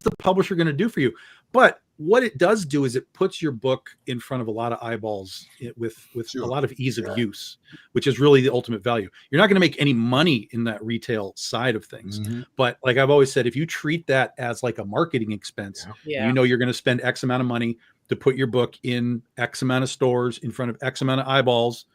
the publisher going to do for you? But what it does do is it puts your book in front of a lot of eyeballs with a lot of ease of use, which is really the ultimate value. You're not going to make any money in that retail side of things. But like I've always said, if you treat that as like a marketing expense, you're going to spend X amount of money to put your book in X amount of stores in front of X amount of eyeballs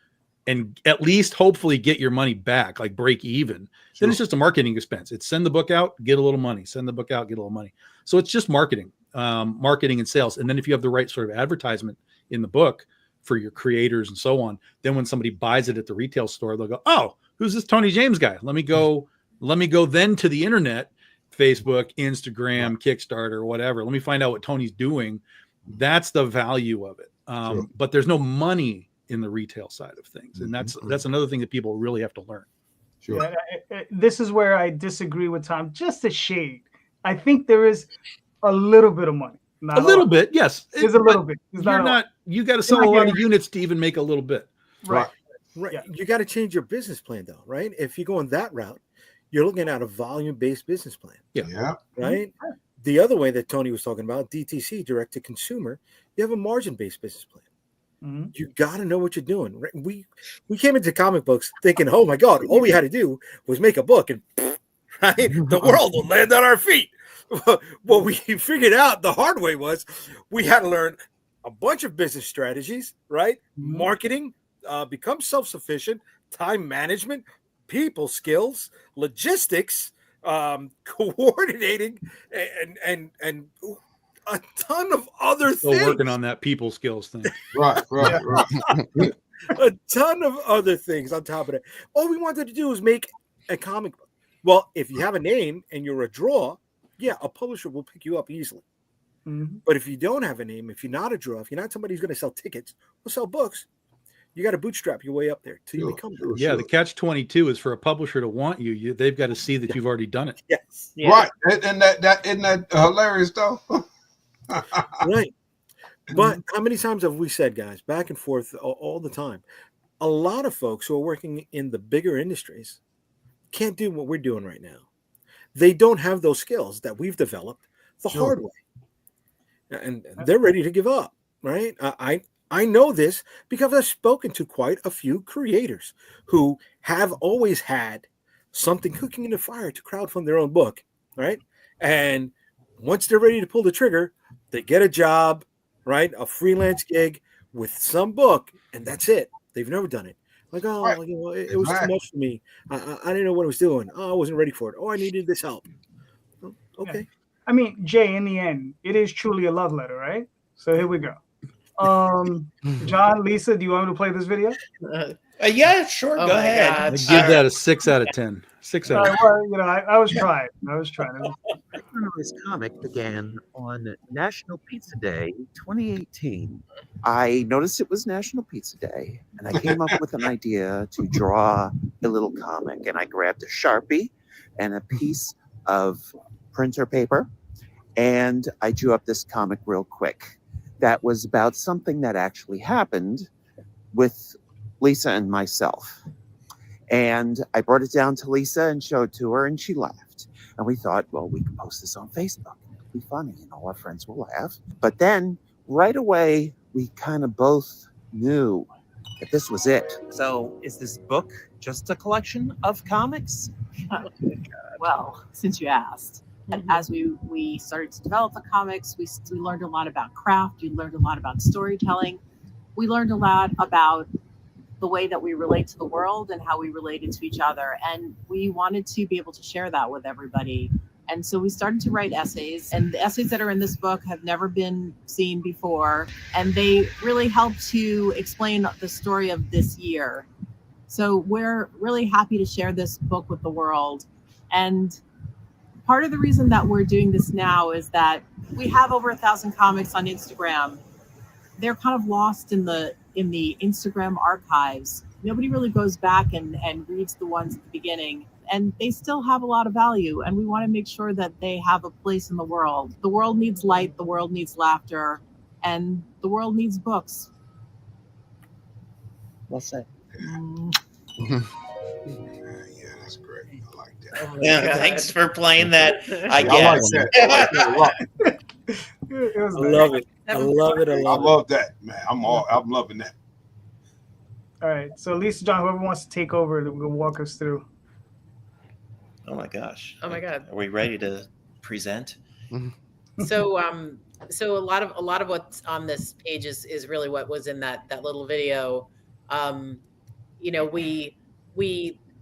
and at least hopefully get your money back, like break even. Then it's just a marketing expense. It's send the book out, get a little money, send the book out, get a little money. So it's just marketing and sales. And then if you have the right sort of advertisement in the book for your creators and so on, then when somebody buys it at the retail store, they'll go, oh, who's this Tony James guy? Let me go then to the internet, Facebook, Instagram, Kickstarter, whatever. Let me find out what Tony's doing. That's the value of it. But there's no money in the retail side of things. And that's another thing that people really have to learn. Sure. This is where I disagree with Tom, just a shade. I think there is a little bit of money. A little bit, yes. There's a little bit. You got to sell a lot of units to even make a little bit. Right. Yeah. You got to change your business plan though, right? If you're going that route, you're looking at a volume-based business plan. Yeah. Right? The other way that Tony was talking about, DTC, direct to consumer, you have a margin-based business plan. You got to know what you're doing. Right? We came into comic books thinking, oh my God, all we had to do was make a book and right, the world will land on our feet. what we figured out the hard way was we had to learn a bunch of business strategies, right? Marketing, become self-sufficient, time management, people skills, logistics, coordinating, and a ton of other Still things. working on that people skills thing. Right. A ton of other things on top of that. All we wanted to do was make a comic book. Well, if you have a name and you're a draw, yeah, a publisher will pick you up easily. But if you don't have a name, if you're not a draw, if you're not somebody who's going to sell tickets or sell books, you got to bootstrap your way up there till you become that. Yeah, the catch-22 is for a publisher to want you. They've got to see that you've already done it. Yes. Yeah. Right. And that isn't that hilarious though? Right. But how many times have we said, guys, back and forth all the time? A lot of folks who are working in the bigger industries can't do what we're doing right now. They don't have those skills that we've developed the hard way. And they're ready to give up, right? I know this because I've spoken to quite a few creators who have always had something cooking in the fire to crowdfund their own book, right? And once they're ready to pull the trigger, they get a job, right? A freelance gig with some book, and that's it. They've never done it. Like, oh, Right. It was too much for me. I didn't know what I was doing. Oh, I wasn't ready for it. Oh, I needed this help. Oh, okay. Yeah. I mean, Jay, in the end, it is truly a love letter, right? So here we go. John, Lisa, do you want me to play this video? Yeah, sure. Oh Go my ahead. God. I give that a 6 out of 10. 6 out of 10. Well, I was trying. This comic began on National Pizza Day 2018. I noticed it was National Pizza Day, and I came up with an idea to draw a little comic. And I grabbed a Sharpie and a piece of printer paper, and I drew up this comic real quick. That was about something that actually happened with Lisa and myself. And I brought it down to Lisa and showed to her, and she laughed. And we thought, well, we could post this on Facebook. It'll be funny, and all our friends will laugh. But then right away, we kind of both knew that this was it. So is this book just a collection of comics? Well, since you asked, and as we started to develop the comics, we learned a lot about craft. We learned a lot about storytelling. We learned a lot about the way that we relate to the world and how we related to each other. And we wanted to be able to share that with everybody. And so we started to write essays, and the essays that are in this book have never been seen before. And they really help to explain the story of this year. So we're really happy to share this book with the world. And part of the reason that we're doing this now is that we have over 1,000 comics on Instagram. They're kind of lost in the Instagram archives. Nobody really goes back and reads the ones at the beginning, and they still have a lot of value. And we want to make sure that they have a place in the world. The world needs light, the world needs laughter, and the world needs books. Well said. Yeah, that's great. I like that. Oh Yeah, thanks for playing that. I I like guess. that. I like that a lot. I love it. I love it. I I love it. love that, man. I'm loving that. All right. So Lisa, John, whoever wants to take over, will walk us through. Oh my gosh. Oh my God. Are we ready to present? So a lot of what's on this page is really what was in that little video. We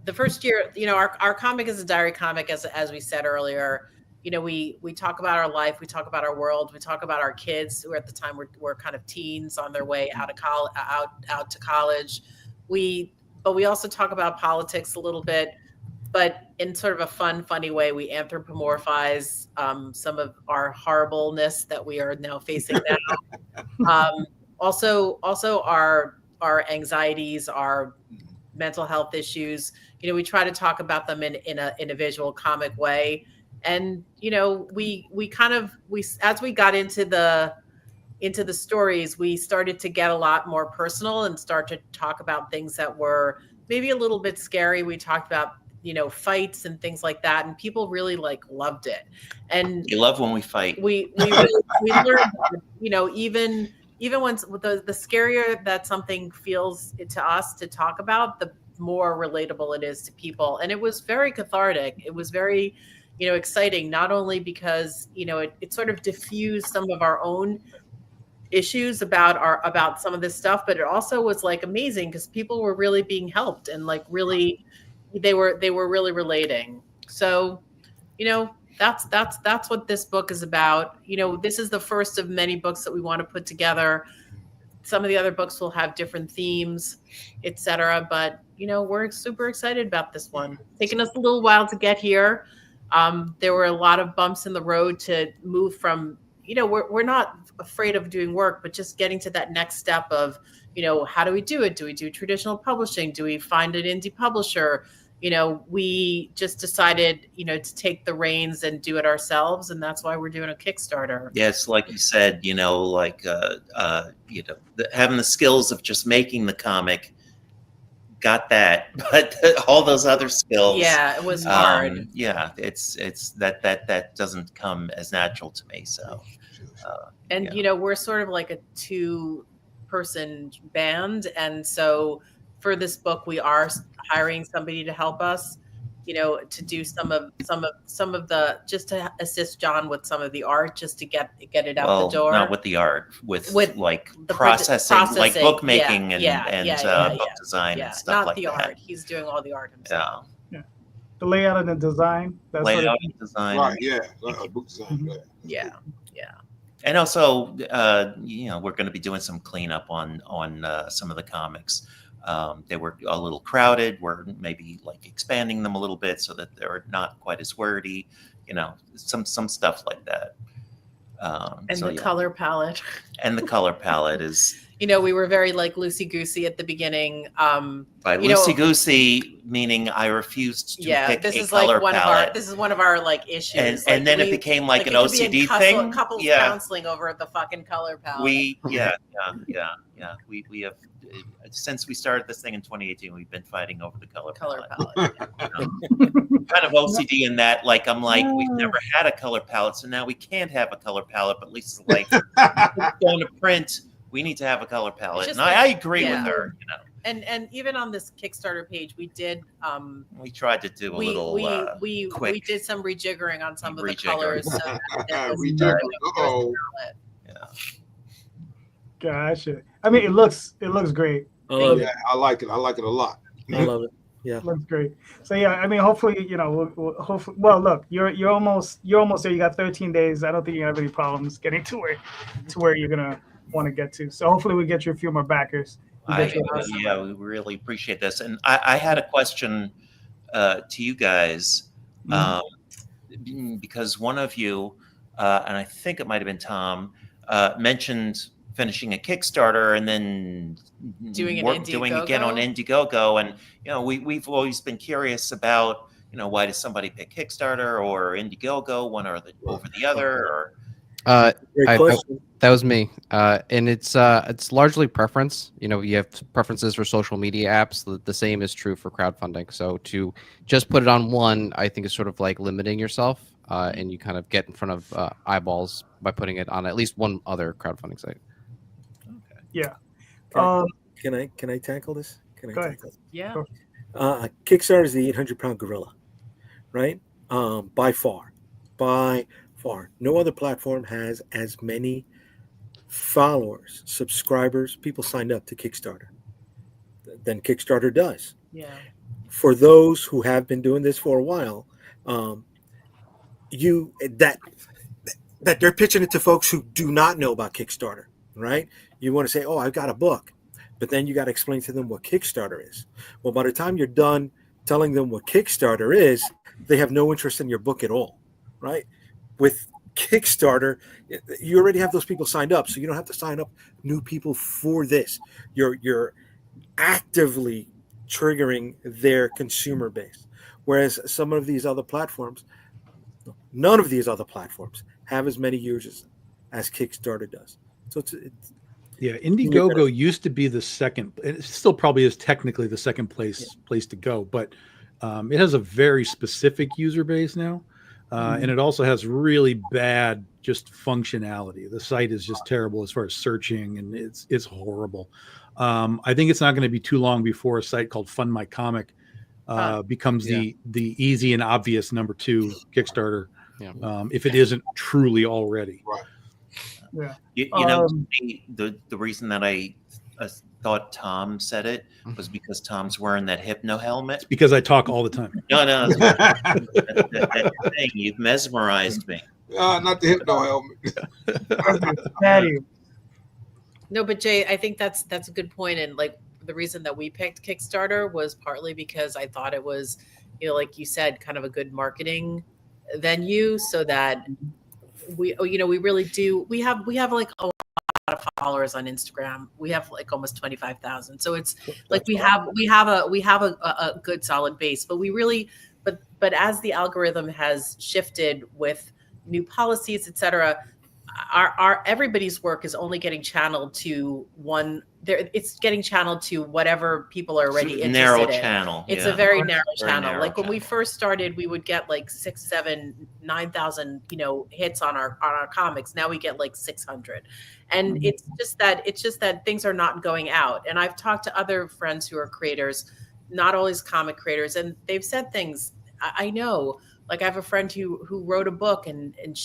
the first year, our comic is a diary comic, as we said earlier. We talk about our life, we talk about our world, we talk about our kids who at the time were kind of teens on their way out to college. But we also talk about politics a little bit, but in sort of a funny way. We anthropomorphize some of our horribleness that we are now facing now. Also our anxieties, our mental health issues. We try to talk about them in a visual comic way. And we as we got into the stories, we started to get a lot more personal and start to talk about things that were maybe a little bit scary. We talked about fights and things like that, and people really loved it. And You love when we fight. we learned even when the scarier that something feels to us to talk about, the more relatable it is to people. And it was very cathartic. It was very exciting, not only because, it sort of diffused some of our own issues about some of this stuff, but it also was like amazing because people were really being helped and like really they were really relating. So, that's what this book is about. This is the first of many books that we want to put together. Some of the other books will have different themes, etc. But we're super excited about this one. It's taken us a little while to get here. There were a lot of bumps in the road to move from. We're not afraid of doing work, but just getting to that next step of, how do we do it? Do we do traditional publishing? Do we find an indie publisher? We just decided, to take the reins and do it ourselves. And that's why we're doing a Kickstarter. Yes, like you said, having the skills of just making the comic, got that, but all those other skills. Yeah, it was hard. It's that doesn't come as natural to me. So, we're sort of like a 2-person band, and so for this book, we are hiring somebody to help us, to do some of the, just to assist John with some of the art, just to get it out the door. Not with the art, with like the processing, like bookmaking and book yeah, design and stuff not like the that. art. He's doing all the art himself. Yeah. The layout and the design. That's Layout and design. Right, yeah. Book design. Yeah. And also, we're going to be doing some cleanup on some of the comics. They were a little crowded. We're maybe like expanding them a little bit so that they're not quite as wordy, some stuff like that. Color palette. And the color palette is. We were very like loosey-goosey at the beginning. By loosey-goosey, meaning I refused to pick this a is color like palette. This is one of our like issues. And then it became like an OCD thing. Couples counseling over the fucking color palette. We have, since we started this thing in 2018, we've been fighting over the color palette. Kind of OCD in that, like, I'm like, we've never had a color palette, so now we can't have a color palette, but Lisa's like, going to print, we need to have a color palette. And I agree with her, And even on this Kickstarter page, we did. We tried to do a little. We did some rejiggering on some of the colors. So Gotcha. I mean, it looks great. I love it. I like it. I like it a lot. I love it. Yeah, it looks great. So yeah, I mean, hopefully, we'll hopefully. Well, look, you're almost there. You got 13 days. I don't think you have any problems getting to where you're gonna want to get to. So hopefully, we get you a few more backers. We really appreciate this. And I had a question to you guys because one of you, and I think it might have been Tom, mentioned finishing a Kickstarter and then doing again on Indiegogo. And we've always been curious about why does somebody pick Kickstarter or Indiegogo, one or over the other? Or that was me, and it's largely preference. You have preferences for social media apps. The same is true for crowdfunding. So to just put it on one, I think is sort of like limiting yourself, and you kind of get in front of eyeballs by putting it on at least one other crowdfunding site. Okay. Yeah. Can I tackle this? Go ahead. Yeah. Kickstarter is the 800-pound gorilla, right? By far. No other platform has as many followers, subscribers, people signed up to Kickstarter than Kickstarter does. Yeah. For those who have been doing this for a while, that they're pitching it to folks who do not know about Kickstarter, right? You want to say, "Oh, I've got a book," but then you got to explain to them what Kickstarter is. Well, by the time you're done telling them what Kickstarter is, they have no interest in your book at all, right? With Kickstarter, you already have those people signed up, so you don't have to sign up new people for this. You're actively triggering their consumer base. Whereas some of these other platforms, none of these other platforms have as many users as Kickstarter does. So it's Indiegogo used to be the second. It still probably is technically the second place to go, but it has a very specific user base now. And it also has really bad just functionality. The site is just terrible as far as searching, and it's horrible. I think it's not going to be too long before a site called Fund My Comic becomes the easy and obvious number 2 Kickstarter. Yeah. If it isn't truly already. Right. Yeah. You know, the reason that I thought Tom said it was because Tom's wearing that hypno helmet. It's because I talk all the time. No, that thing, you've mesmerized me. Not the hypno helmet. No, but Jay, I think that's a good point. And like the reason that we picked Kickstarter was partly because I thought it was, you know, like you said, kind of a good marketing venue, so that we really do. We have like a lot of followers on Instagram. We have like almost 25,000. So it's like we have a good solid base, but we really, but as the algorithm has shifted with new policies, et cetera, our everybody's work is only getting channeled to one. It's getting channeled to whatever people are already interested narrow in. channel. It's a very narrow channel. Like when we first started, we would get like 6, 7, 9,000, hits on our comics. Now we get like 600, and it's just that things are not going out. And I've talked to other friends who are creators, not always comic creators, and they've said things. I know. Like I have a friend who wrote a book and it's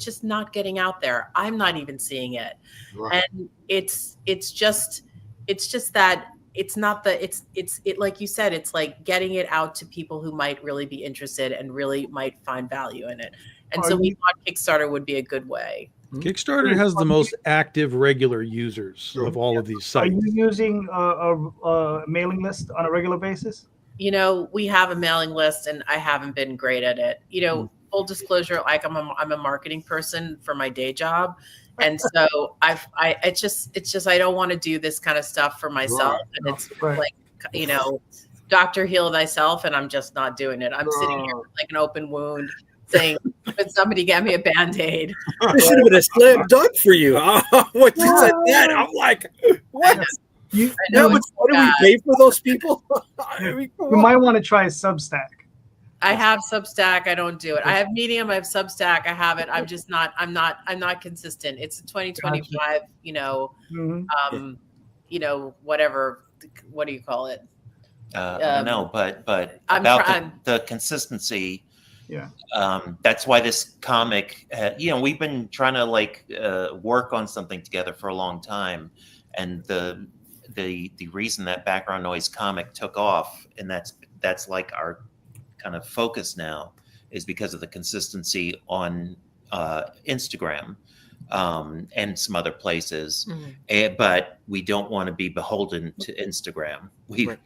just not getting out there. I'm not even seeing it. Right. And it's just that it's not it like you said, it's like getting it out to people who might really be interested and really might find value in it. And so we thought Kickstarter would be a good way. Kickstarter has the most active regular users of all of these sites. Are you using a mailing list on a regular basis? We have a mailing list, and I haven't been great at it. Full disclosure, like I'm a marketing person for my day job, and so it's just I don't want to do this kind of stuff for myself, and it's like doctor heal thyself, and I'm just not doing it. I'm sitting here with like an open wound, saying, "Could somebody get me a Band-Aid?" This should have been a slam dunk for you. What you said that, I'm like, what? What do we pay for those people? You might want to try Substack. I have Substack. I don't do it. I have Medium. I have Substack. I have it. I'm just not. I'm not consistent. It's 2025. Whatever. What do you call it? I don't know, but about the consistency. Yeah. That's why this comic. We've been trying to work on something together for a long time, and the reason that background noise comic took off, and that's like our kind of focus now, is because of the consistency on Instagram and some other places. But we don't want to be beholden to Instagram. We kind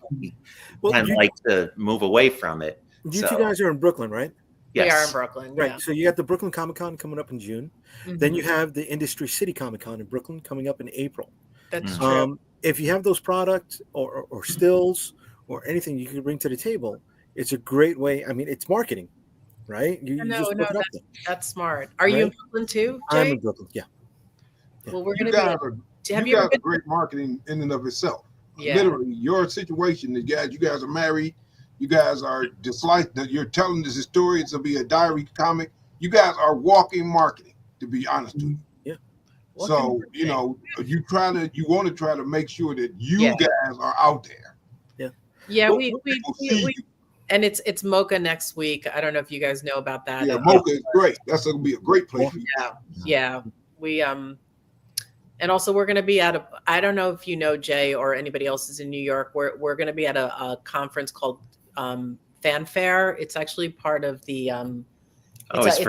of like to move away from it. You two guys are in Brooklyn, right? Yes. We are in Brooklyn. Right. Yeah. So you got the Brooklyn Comic Con coming up in June. Then you have the Industry City Comic Con in Brooklyn coming up in April. That's true. If you have those products or stills or anything you can bring to the table, it's a great way. I mean, it's marketing, right? That's smart. Are you in Brooklyn too, Jay? I'm in Brooklyn, yeah. Well, we're going to have you guys great marketing in and of itself. Yeah. Literally, your situation, you guys are married. You guys are just like that. You're telling this story. It's going to be a diary comic. You guys are walking marketing, to be honest with you. So, you want to try to make sure that you guys are out there. Yeah, we and it's Mocha next week. I don't know if you guys know about that. Yeah, Mocha is great. That's going to be a great place for you. Yeah. We and also we're going to be at I don't know if you know Jay or anybody else is in New York. We're going to be at a conference called Fanfare. It's actually part of the It's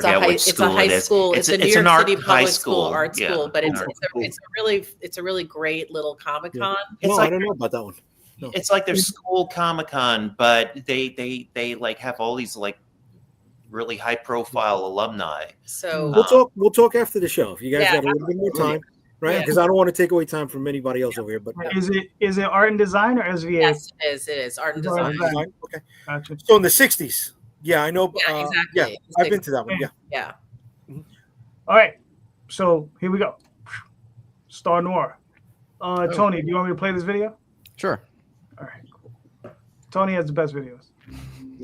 a high school. It's a New York City public school art school, but it's a really great little Comic Con. I don't know about that one. No. It's like their school Comic Con, but they like have all these like really high profile alumni. So we'll talk after the show if you guys got a little bit more time, right? Because I don't want to take away time from anybody else over here. But is it art and design or SVA? Yes, it is art and design. Okay. Gotcha. So in the 60s. Yeah, I know. Yeah, exactly. Yeah, I've been to that one. Yeah. All right. So here we go. Star Noir. Tony, do you want me to play this video? Sure. All right. Cool. Tony has the best videos.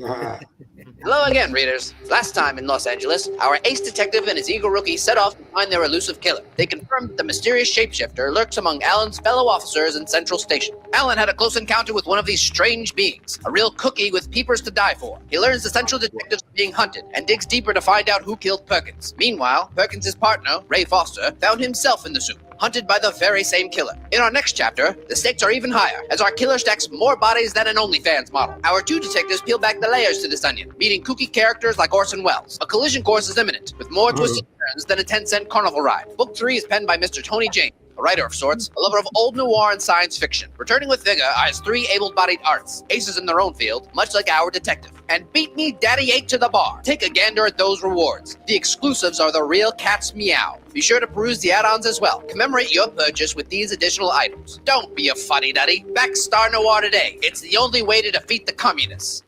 Hello again, readers. Last time in Los Angeles, our ace detective and his eager rookie set off to find their elusive killer. They confirmed that the mysterious shapeshifter lurks among Alan's fellow officers in Central Station. Alan had a close encounter with one of these strange beings, a real cookie with peepers to die for. He learns the Central detectives are being hunted and digs deeper to find out who killed Perkins. Meanwhile, Perkins' partner, Ray Foster, found himself in the soup, hunted by the very same killer. In our next chapter, the stakes are even higher, as our killer stacks more bodies than an OnlyFans model. Our two detectives peel back the layers to this onion, meeting kooky characters like Orson Welles. A collision course is imminent, with more twists and turns than a 10-cent carnival ride. Book 3 is penned by Mr. Tony James, a writer of sorts, a lover of old noir and science fiction. Returning with vigor are his 3 able-bodied artists, aces in their own field, much like our detective. And beat me Daddy 8 to the bar. Take a gander at those rewards. The exclusives are the real cat's meow. Be sure to peruse the add-ons as well. Commemorate your purchase with these additional items. Don't be a fuddy-duddy. Back Star Noir today. It's the only way to defeat the communists.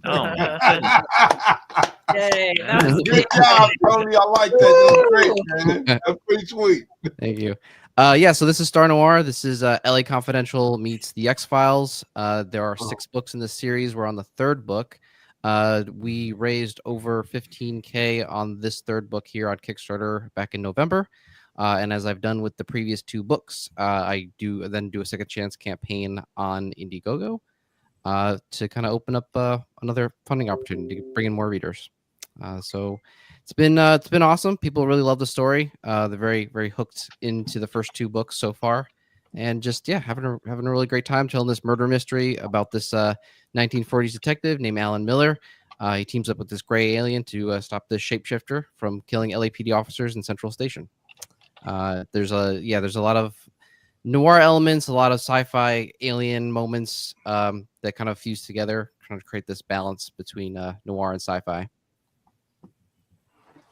Oh, Yay, that was Good job, Tony. I like that. That's great, man. That's pretty sweet. Thank you. Yeah, so this is Star Noir. This is LA Confidential meets the X-Files. There are 6 books in this series. We're on the 3rd book. We raised over $15K on this 3rd book here on Kickstarter back in November. And as I've done with the previous 2 books, I do a second chance campaign on Indiegogo to kind of open up another funding opportunity to bring in more readers. So it's been awesome. People really love the story. They're very, very hooked into the first 2 books so far, and just having a really great time telling this murder mystery about this 1940s detective named Alan Miller. He teams up with this gray alien to stop this shapeshifter from killing LAPD officers in Central Station. There's a lot of noir elements, a lot of sci-fi alien moments that kind of fuse together, trying to create this balance between noir and sci-fi.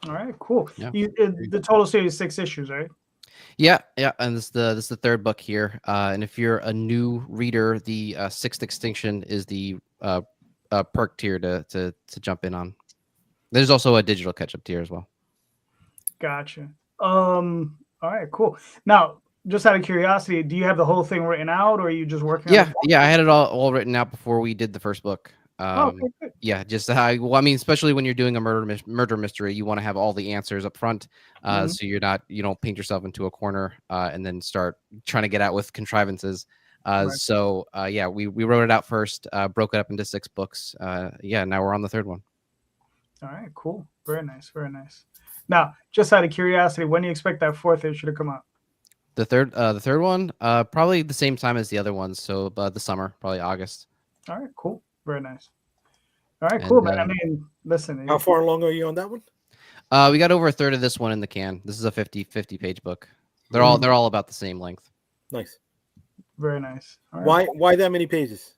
All right, cool. Yeah. The total series is 6 issues, right? Yeah, and this is the 3rd book here. And if you're a new reader, the 6th Extinction is the perk tier to jump in on. There's also a digital catch-up tier as well. Gotcha. All right, cool. Now, just out of curiosity, do you have the whole thing written out, or are you just working on it? Yeah, I had it all written out before we did the first book. Okay, good. Yeah, just I mean, especially when you're doing a murder mystery, you want to have all the answers up front, so you don't paint yourself into a corner and then start trying to get out with contrivances. Right. So we wrote it out first, broke it up into 6 books. Now we're on the 3rd one. All right, cool. Very nice, very nice. Now, just out of curiosity, when do you expect that 4th issue to come out? The third one, probably the same time as the other ones, so the summer, probably August. All right, cool. Very nice. All right, cool, man. I mean, listen. How far along are you on that one? We got over a third of this one in the can. This is a 50 page book. They're all about the same length. Nice. Very nice. All right. Why that many pages?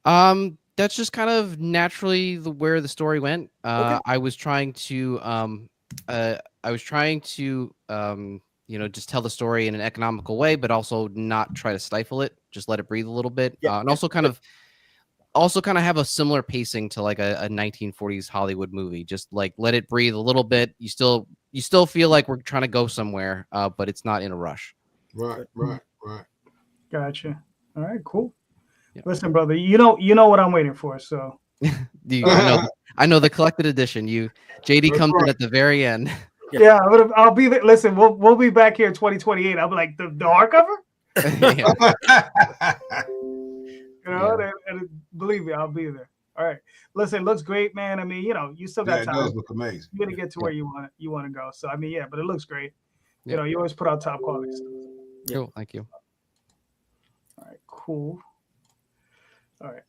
That's just kind of naturally where the story went. Okay. I was trying to just tell the story in an economical way, but also not try to stifle it. Just let it breathe a little bit, and also kind of have a similar pacing to like a 1940s Hollywood movie. Just like let it breathe a little bit. You still feel like we're trying to go somewhere, but it's not in a rush. Right. Gotcha. All right, cool. Yeah. Listen, brother, you know what I'm waiting for. So I know the collected edition. JD comes in at the very end. Yeah, I'll be there. Listen, we'll be back here in 2028. I'll be like the hardcover. And believe me, I'll be there. All right. Listen, it looks great, man. I mean, you still got time. It does look amazing. You're gonna get to where you want to go. So I mean, but it looks great. You always put out top quality stuff. Cool, thank you. All right, cool. All right,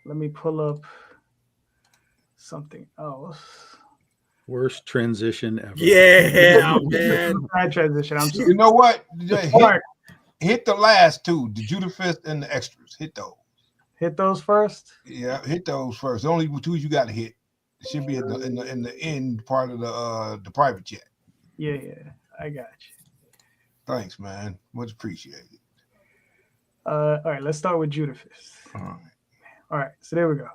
let me pull up something else. Worst transition ever. Yeah, man. Bad transition. I'm sorry. You know what? Hit the last 2, the Judafist and the extras. Hit those. Hit those first. Yeah, hit those first. The only 2 you got to hit. It should be in the end part of the private chat. Yeah, I got you. Thanks, man. Much appreciated. All right, let's start with Judafist. All right, so there we go.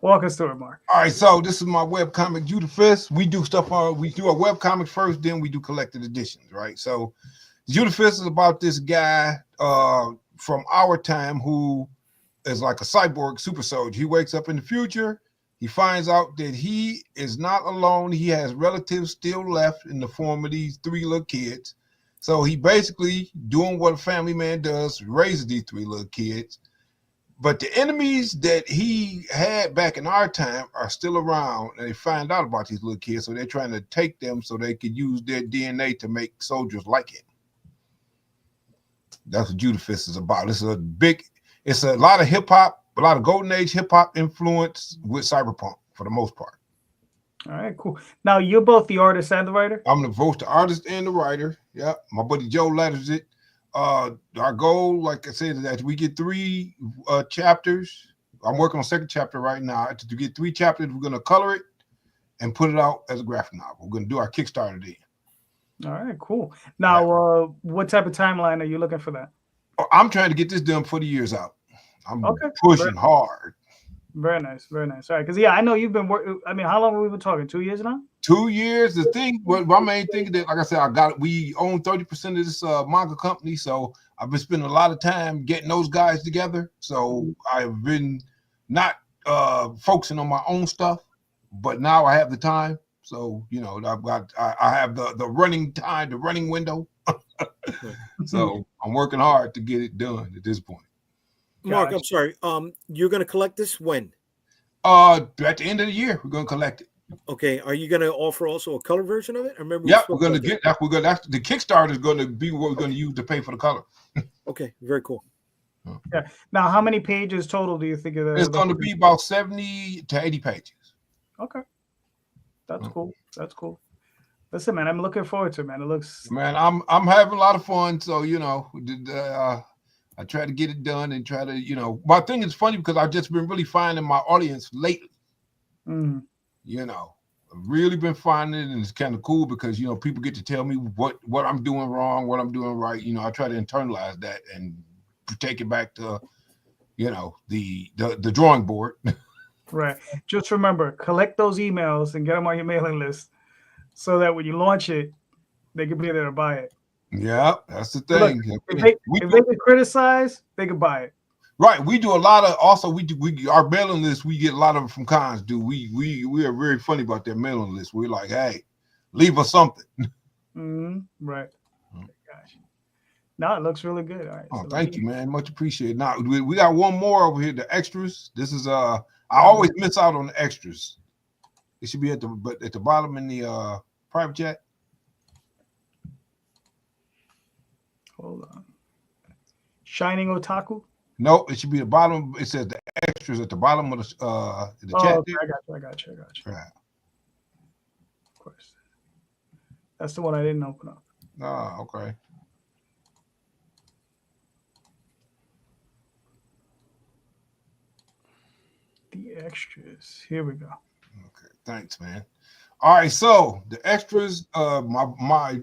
Walk us through it, Mark. All right, so this is my webcomic Judafist. We do we do our webcomics first, then we do collected editions, right? So Judafist is about this guy from our time who is like a cyborg super soldier. He wakes up in the future. He finds out that he is not alone. He has relatives still left in the form of these 3 little kids. So he basically doing what a family man does, raises these 3 little kids. But the enemies that he had back in our time are still around, and they find out about these little kids. So they're trying to take them so they could use their DNA to make soldiers like him. That's what Judas Fist is about. It's a lot of hip hop, a lot of golden age hip hop influence with cyberpunk for the most part. All right, cool. Now you're both the artist and the writer? I'm both the artist and the writer. Yeah, my buddy Joe letters it. Our goal, like I said, is that we get 3 chapters. I'm working on 2nd chapter right now. To get 3 chapters, we're gonna color it and put it out as a graphic novel. We're gonna do our Kickstarter then. All right, cool. Now, what type of timeline are you looking for that? I'm trying to get this done before the year's out. I'm pushing hard. Very nice, very nice. All right, because I know you've been working. I mean, how long have we been talking? 2 years now? 2 years. The thing, my main thing is that, like I said, we own 30% of this manga company, so I've been spending a lot of time getting those guys together. So I've been not focusing on my own stuff, but now I have the time. So I have the running time, the running window. So I'm working hard to get it done at this point. Mark, I'm sorry. You're going to collect this when? At the end of the year, we're going to collect it. Okay. Are you going to offer also a color version of it? I remember. Yeah, we're going to get that. The Kickstarter is going to be what we're going to use to pay for the color. Okay, very cool. Yeah. Now, how many pages total do you think of that? It's going to be about 70 to 80 pages. Okay. That's cool. That's cool. Listen, man, I'm looking forward to it, man. It looks. Man, I'm having a lot of fun. So I try to get it done and try to My thing is funny because I've just been really finding my audience lately. Mm. I've really been finding it, and it's kind of cool because people get to tell me what I'm doing wrong, what I'm doing right. I try to internalize that and take it back to the drawing board. Right. Just remember, collect those emails and get them on your mailing list so that when you launch it, they can be there to buy it. Yeah, that's the thing. Look, if they can criticize, they can buy it. Right. We do a lot of our mailing list, we get a lot of them from cons, dude. We are very funny about their mailing list. We're like, hey, leave us something. Right. Gosh. No, it looks really good. All right. Oh, thank you, man. Much appreciated. Now we got one more over here, the extras. This is I always miss out on the extras. It should be at the bottom in the private chat. Hold on. Shining Otaku? No, it should be the bottom. It says the extras at the bottom of the chat. Okay, I got you. Right. Of course. That's the one I didn't open up. Ah, okay. The extras. Here we go. Okay, thanks, man. All right, so the extras, my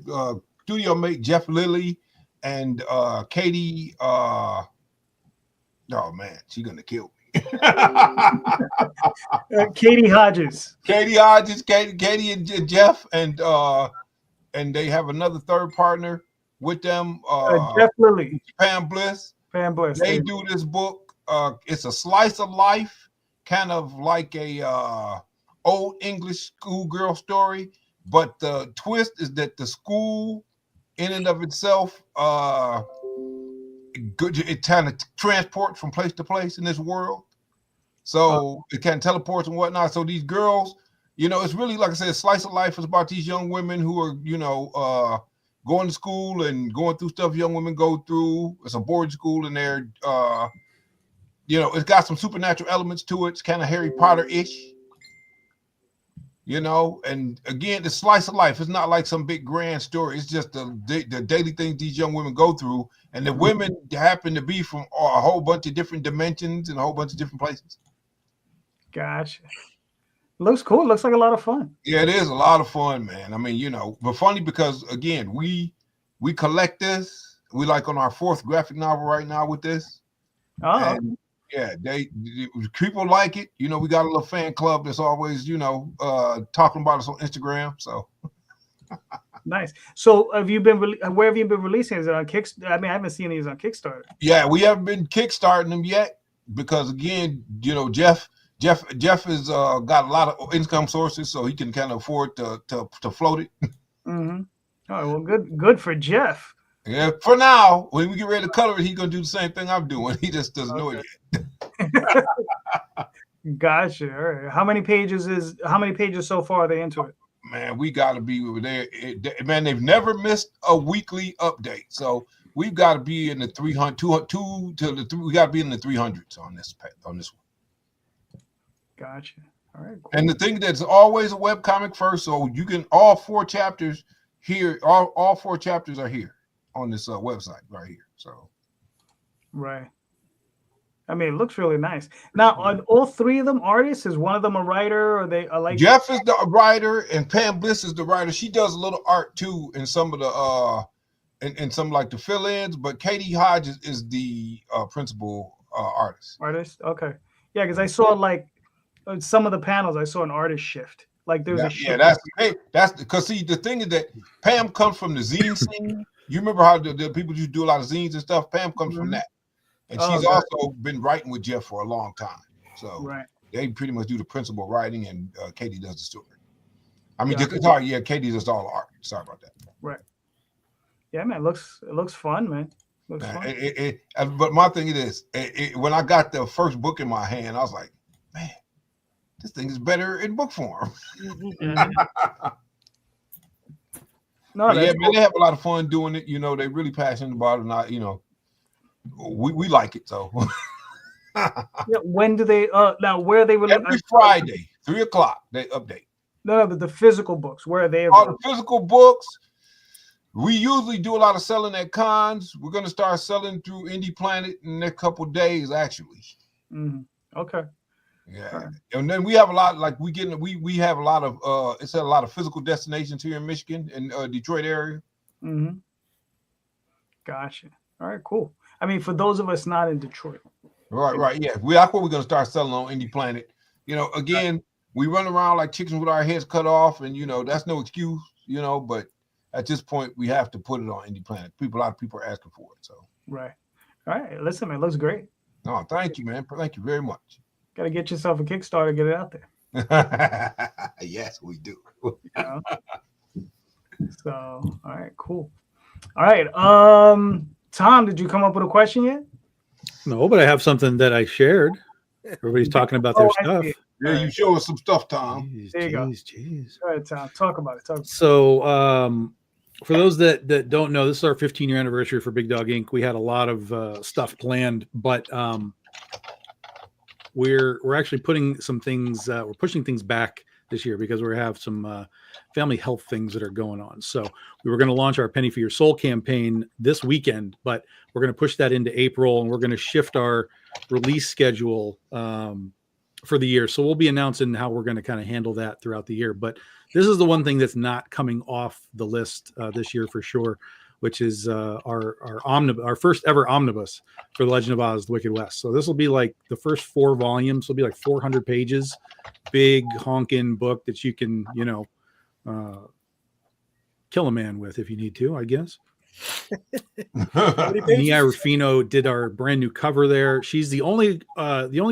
studio mate Jeff Lilly and Katie. Oh man, she's gonna kill me. Katie Hodges. Katie and Jeff, and they have another third partner with them. Jeff Lilly. Pam Bliss. They do this book. It's a slice of life, kind of like a old English schoolgirl story, but the twist is that the school in and of itself it kind of transports from place to place in this world, so it can teleports and whatnot. So these girls, it's really, like I said, slice of life is about these young women who are going to school and going through stuff young women go through. It's a boarding school, and they're it's got some supernatural elements to it. It's kind of Harry Potter-ish. And again, it's slice of life. It's not like some big grand story. It's just the daily things these young women go through, and the women happen to be from a whole bunch of different dimensions and a whole bunch of different places. Gotcha. Looks cool. Looks like a lot of fun. Yeah, it is a lot of fun, man. I mean, but funny because again, we collect this. We like on our 4th graphic novel right now with this. Oh. And yeah, people like it. We got a little fan club that's always, talking about us on Instagram. So nice. So where have you been releasing? Is it on Kickstarter? I mean, I haven't seen these on Kickstarter. Yeah, we haven't been kickstarting them yet. because again, you know, Jeff has got a lot of income sources, so he can kind of afford to float it. Mm-hmm. Oh, well, good for Jeff. Yeah, for now, when we get ready to color it, he's gonna do the same thing I'm doing. He just doesn't know it yet. Gotcha. All right. How many pages so far are they into it? Man, we got to be there. Man, they've never missed a weekly update, so we've got to be in the 300, we got to be in the 300s on this one. Gotcha. All right. Cool. And the thing that's always a webcomic first, so you can all 4 chapters here. All 4 chapters are here on this website right here. So, right. I mean, it looks really nice. Now, are all 3 of them artists? Is one of them a writer, or they are like? Jeff is the writer, and Pam Bliss is the writer. She does a little art too in some of the in some like the fill-ins, but Katie Hodges is the principal artist. Artist, okay, yeah, because I saw like some of the panels. I saw an artist shift. Like there's a shift. Yeah, that's because see the thing is that Pam comes from the zine scene. You remember how the people used to do a lot of zines and stuff? Pam comes from that. And she's also been writing with Jeff for a long time. So they pretty much do the principal writing, and Katie does the story. I mean, Katie does all the art. Sorry about that. Right. Yeah, man, it looks fun, man. Looks fun. But my thing is, when I got the first book in my hand, I was like, man, this thing is better in book form. No, man, they have a lot of fun doing it. You know, they're really passionate about it. And we like it, so. Yeah, when do they now where are they releasing? Every Friday, 3:00 they update. No, but the physical books, where are they? All the physical books, we usually do a lot of selling at cons. We're going to start selling through Indie Planet in the next couple of days, actually. Mm-hmm. Okay. Yeah, right. And then we have a lot, like we have a lot of it's a lot of physical destinations here in Michigan and Detroit area. Mm-hmm. Gotcha. All right, cool. I mean, for those of us not in Detroit. Right. Yeah, that's what we're gonna start selling on Indie Planet. You know, again, we run around like chickens with our heads cut off, and that's no excuse. But at this point, we have to put it on Indie Planet. A lot of people are asking for it. So. Right. All right. Listen, man, it looks great. No, thank you, man. Thank you very much. Got to get yourself a Kickstarter, get it out there. Yes, we do. So, all right, cool. All right. Tom, did you come up with a question yet? No, but I have something that I shared. Everybody's talking about their stuff. Yeah, you show us some stuff, Tom. There you go. Jeez. All right, Tom, talk about it. So, for those that don't know, this is our 15-year anniversary for Big Dog Inc. We had a lot of stuff planned, but we're actually putting some things. We're pushing things back this year because we have some family health things that are going on. So we were going to launch our Penny for Your Soul campaign this weekend, but we're going to push that into April, and we're going to shift our release schedule for the year. So we'll be announcing how we're going to kind of handle that throughout the year. But this is the one thing that's not coming off the list this year for sure, which is our first ever omnibus for The Legend of Oz: The Wicked West. So this will be like the first 4 volumes. Will be like 400 pages, big honking book that you can, kill a man with if you need to, I guess. Nia Rufino did our brand new cover there. She's the only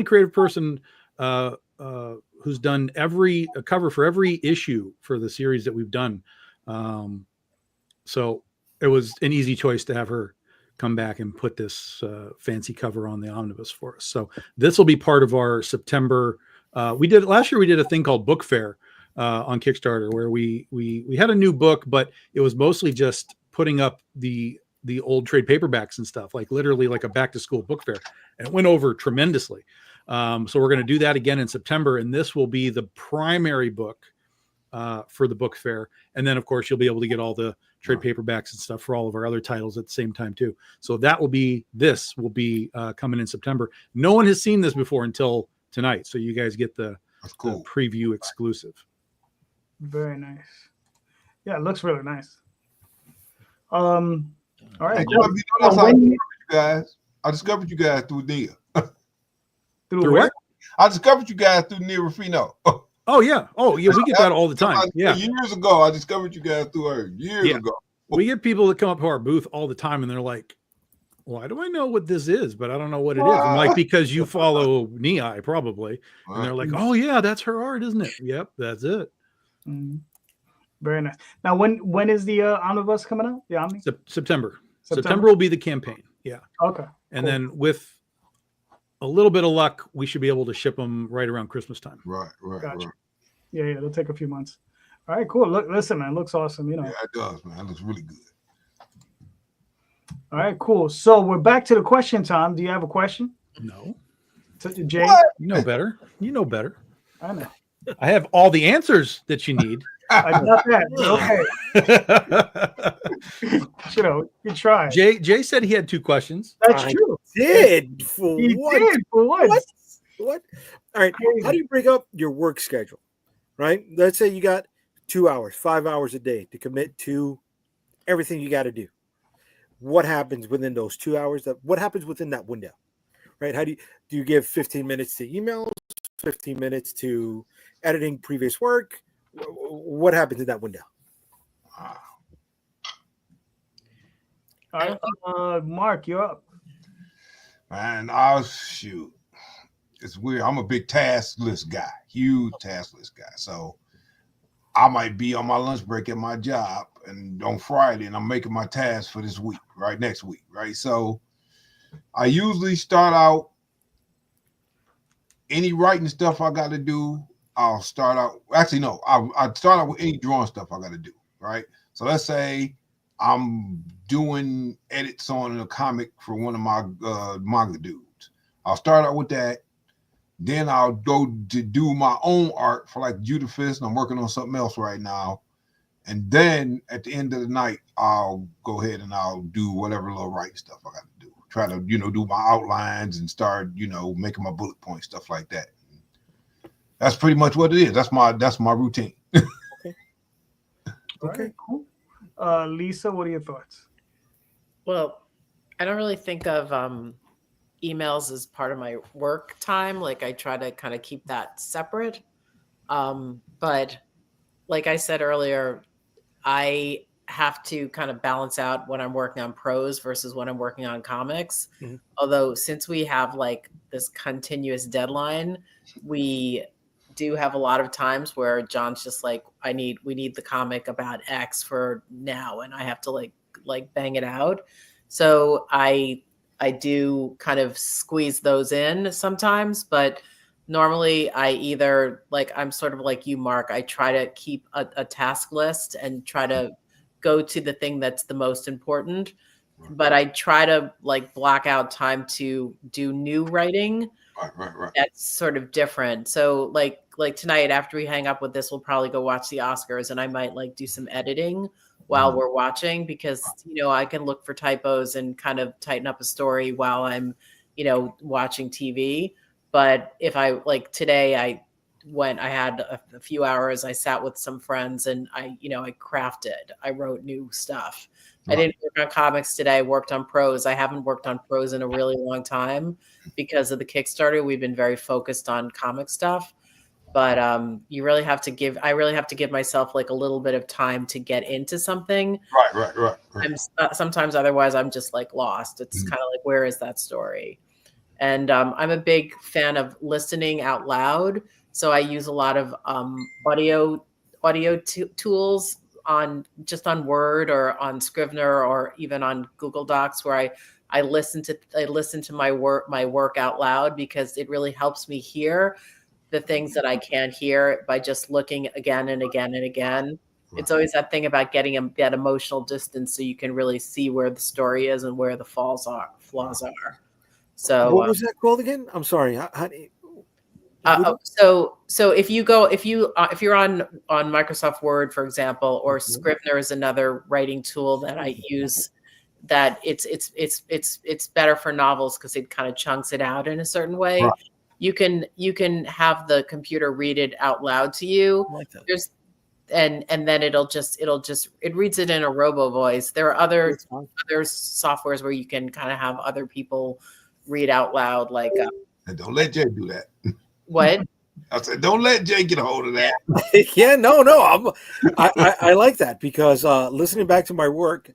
creative person who's done a cover for every issue for the series that we've done. So it was an easy choice to have her come back and put this fancy cover on the omnibus for us. So this will be part of our September. Last year we did a thing called Book Fair on Kickstarter where we had a new book, but it was mostly just putting up the old trade paperbacks and stuff, like literally like a back to school book fair, and it went over tremendously. So we're going to do that again in September, and this will be the primary book for the book fair. And then of course you'll be able to get all the trade paperbacks and stuff for all of our other titles at the same time too. So this will be coming in September. No one has seen this before until tonight. So you guys get the preview exclusive. Very nice. Yeah, it looks really nice. All right. I discovered you guys through Nia. Through what? I discovered you guys through Nia Rufino. Oh yeah, we get that all the time. Yeah, years ago, I discovered you guys through her. Years ago, we get people that come up to our booth all the time, and they're like, why do I know what this is, but I don't know what it is? I'm like, because you follow NEI probably. And they're like, oh yeah, that's her art, isn't it? Yep, that's it. Mm-hmm. Very nice. Now, when is the omnibus coming out? The Omni? September. September will be the campaign. Yeah. Okay. And then with a little bit of luck, we should be able to ship them right around Christmas time. Right. Gotcha. Yeah, it'll take a few months. All right, cool. Look, listen, man, it looks awesome. You know. Yeah, it does, man. It looks really good. All right, cool. So we're back to the question time. Do you have a question? No. Jay? You know better. You know better. I know. I have all the answers that you need. I got that. Okay. You know, you try. Jay said he had 2 questions. That's true. Did for He what? did for what? What? All right. How do you break up your work schedule? Right. Let's say you got 2 hours, 5 hours a day to commit to everything you got to do. What happens within those 2 hours? What happens within that window? Right? How do you give 15 minutes to emails, 15 minutes to editing previous work? What happens in that window? All right, Mark, you're up. Man, shoot. It's weird. I'm a big task list guy, huge task list guy. So I might be on my lunch break at my job and on Friday, and I'm making my tasks for this week, right? Next week, right? So I usually start out any writing stuff I got to do. I'll start out. Actually, no. I start out with any drawing stuff I got to do, right? So let's say I'm doing edits on a comic for one of my manga dudes. I'll start out with that. Then I'll go to do my own art for like Judah Fist, and I'm working on something else right now. And then at the end of the night, I'll go ahead and I'll do whatever little writing stuff I got to do. Try to, do my outlines and start, making my bullet points, stuff like that. That's pretty much what it is. That's my routine. Okay, cool. Lisa, what are your thoughts? Well, I don't really think of emails as part of my work time. Like I try to kind of keep that separate. But like I said earlier, I have to kind of balance out when I'm working on prose versus when I'm working on comics. Mm-hmm. Although since we have like this continuous deadline, we do have a lot of times where John's just like, we need the comic about X for now, and I have to like bang it out. So I do kind of squeeze those in sometimes, but normally I either I'm sort of like you, Mark. I try to keep a task list and try to go to the thing that's the most important, but I try to block out time to do new writing. Right. That's sort of different. So like tonight after we hang up with this, we'll probably go watch the Oscars, and I might do some editing while we're watching, because I can look for typos and kind of tighten up a story while I'm watching TV. But if I today I had a few hours, I sat with some friends and I crafted, I wrote new stuff. I didn't work on comics today. I worked on prose. I haven't worked on prose in a really long time because of the Kickstarter. We've been very focused on comic stuff, but I really have to give myself a little bit of time to get into something. Right. Sometimes otherwise I'm just lost. It's kind of where is that story? And I'm a big fan of listening out loud. So I use a lot of audio tools on Word or on Scrivener or even on Google Docs, where I listen to my work out loud, because it really helps me hear the things that I can't hear by just looking again and again and again. It's always that thing about getting that emotional distance so you can really see where the story is and where the flaws are. So what was that called again? I'm sorry. How do you... So if you're on Microsoft Word, for example, or Scrivener is another writing tool that I use, that it's better for novels because it kind of chunks it out in a certain way. Right. You can have the computer read it out loud to you. And then it reads it in a robo voice. There are other softwares where you can kind of have other people read out loud, and don't let Jay do that. What? I said, don't let Jay get a hold of that. Yeah, no. I like that, because listening back to my work,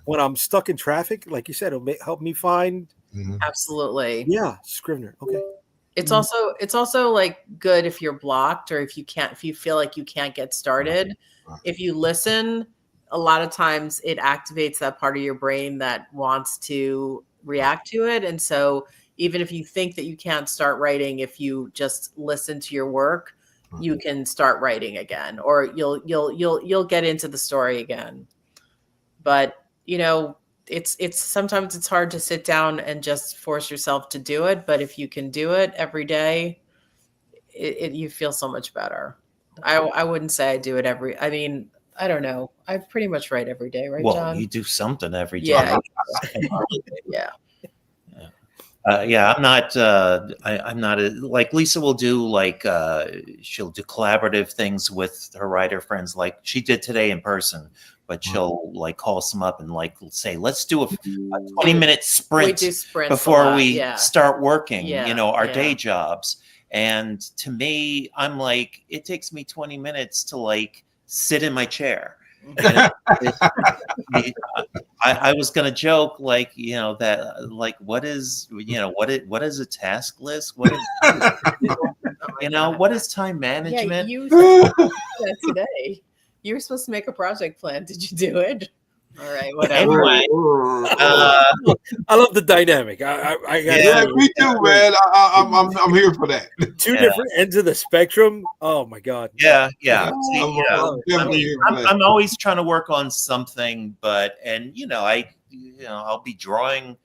when I'm stuck in traffic, like you said, it'll help me find. Absolutely. Yeah, Scrivener. Okay. It's also like good if you're blocked or if you feel like you can't get started. If you listen, a lot of times it activates that part of your brain that wants to react to it. And so even if you think that you can't start writing, if you just listen to your work, you can start writing again, or you'll get into the story again. But it's sometimes it's hard to sit down and just force yourself to do it. But if you can do it every day, you feel so much better. I wouldn't say I do it I mean, I don't know. I pretty much write every day, right, Well, John? you do something every day. Yeah. Yeah, I'm not. I'm not like Lisa will do. Like she'll do collaborative things with her writer friends, like she did today in person. But she'll like call some up and like say, let's do a 20-minute sprint before we start working. Our day jobs. And to me, I'm like, it takes me 20 minutes to like sit in my chair. I was gonna joke like that like what is what is a task list? What is what is time management? Yeah, you said that today. You were supposed to make a project plan. Did you do it? All right, whatever. Anyway, I love the dynamic. Yeah, me too, man. I'm here for that. Two different ends of the spectrum. Oh my god. Yeah. See, I'm always trying to work on something, but I'll be drawing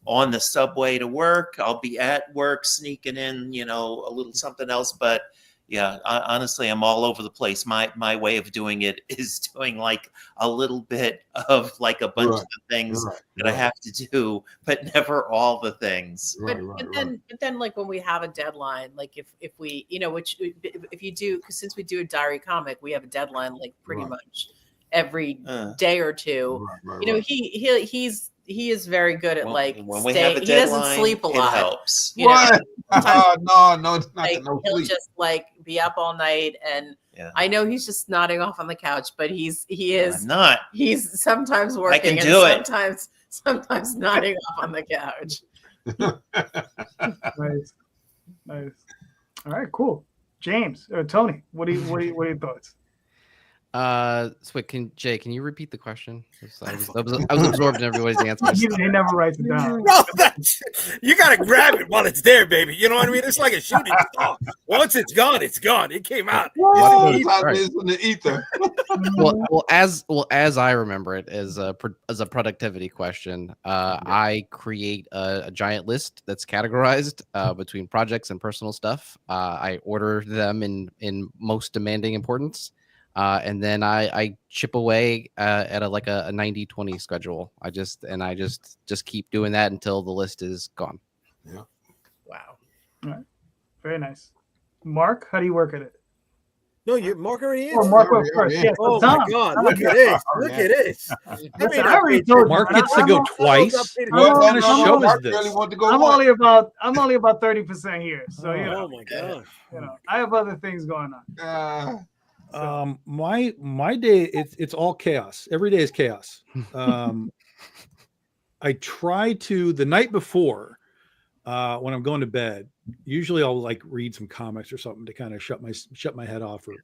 on the subway to work. I'll be at work sneaking in, a little something else, but. Yeah, honestly, I'm all over the place. My way of doing it is doing like a little bit of like a bunch of things that I have to do, but never all the things. But then like when we have a deadline, like if we, if you do, because since we do a diary comic, we have a deadline like pretty much every day or two. He is very good at like staying. He doesn't sleep a lot. It helps. No, it's not like, no he'll sleep. just like be up all night, and I know he's just nodding off on the couch, but he is not. He's sometimes working, I can do and sometimes nodding off on the couch. Nice. All right, cool. James or Tony, what are your thoughts? So wait, can you repeat the question? I was absorbed in everybody's answers. He never writes it down. No, you gotta grab it while it's there, baby. You know what I mean? It's like a shooting star. Once it's gone, it's gone. It came out. It's in the ether. As I remember it, as a productivity question, I create a giant list that's categorized between projects and personal stuff. I order them in most demanding importance. And then I chip away at a 90-20 schedule. I just keep doing that until the list is gone. Yeah. Wow. All right. Very nice. Mark, how do you work at it? No, Mark already is. Oh, Mark went first. Yes. Oh my God! Look at this! Look at this! I already told you. Mark gets to go twice. What kind of show is this? I'm only about 30% here, so Oh my God! I have other things going on. My day, it's all chaos. Every day is chaos. I try to the night before when I'm going to bed. Usually I'll like read some comics or something to kind of shut my head off, or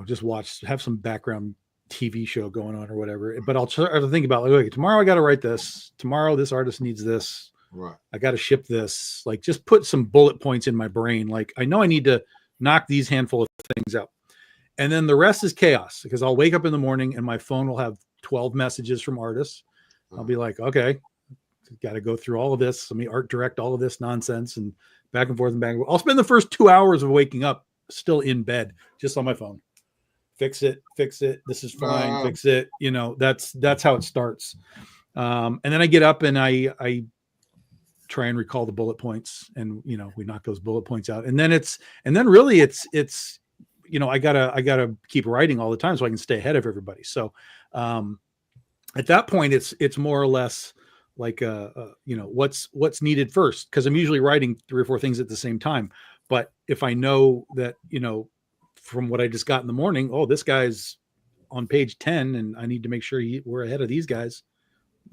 just have some background TV show going on or whatever. But I'll try to think about like, okay, tomorrow I got to write this. Tomorrow this artist needs this. Right. I got to ship this. Like just put some bullet points in my brain. Like I know I need to knock these handful of things out. And then the rest is chaos because I'll wake up in the morning and my phone will have 12 messages from artists. I'll be like, okay, got to go through all of this. Let me art direct all of this nonsense and back and forth and back and forth. I'll spend the first 2 hours of waking up still in bed, just on my phone. Fix it. This is fine. Fix it. That's how it starts. And then I get up and I try and recall the bullet points, and we knock those bullet points out. And then really it's I gotta keep writing all the time so I can stay ahead of everybody. So at that point it's more or less like what's needed first, because I'm usually writing 3 or 4 things at the same time. But if I know that from what I just got in the morning, oh, this guy's on page 10 and I need to make sure we're ahead of these guys,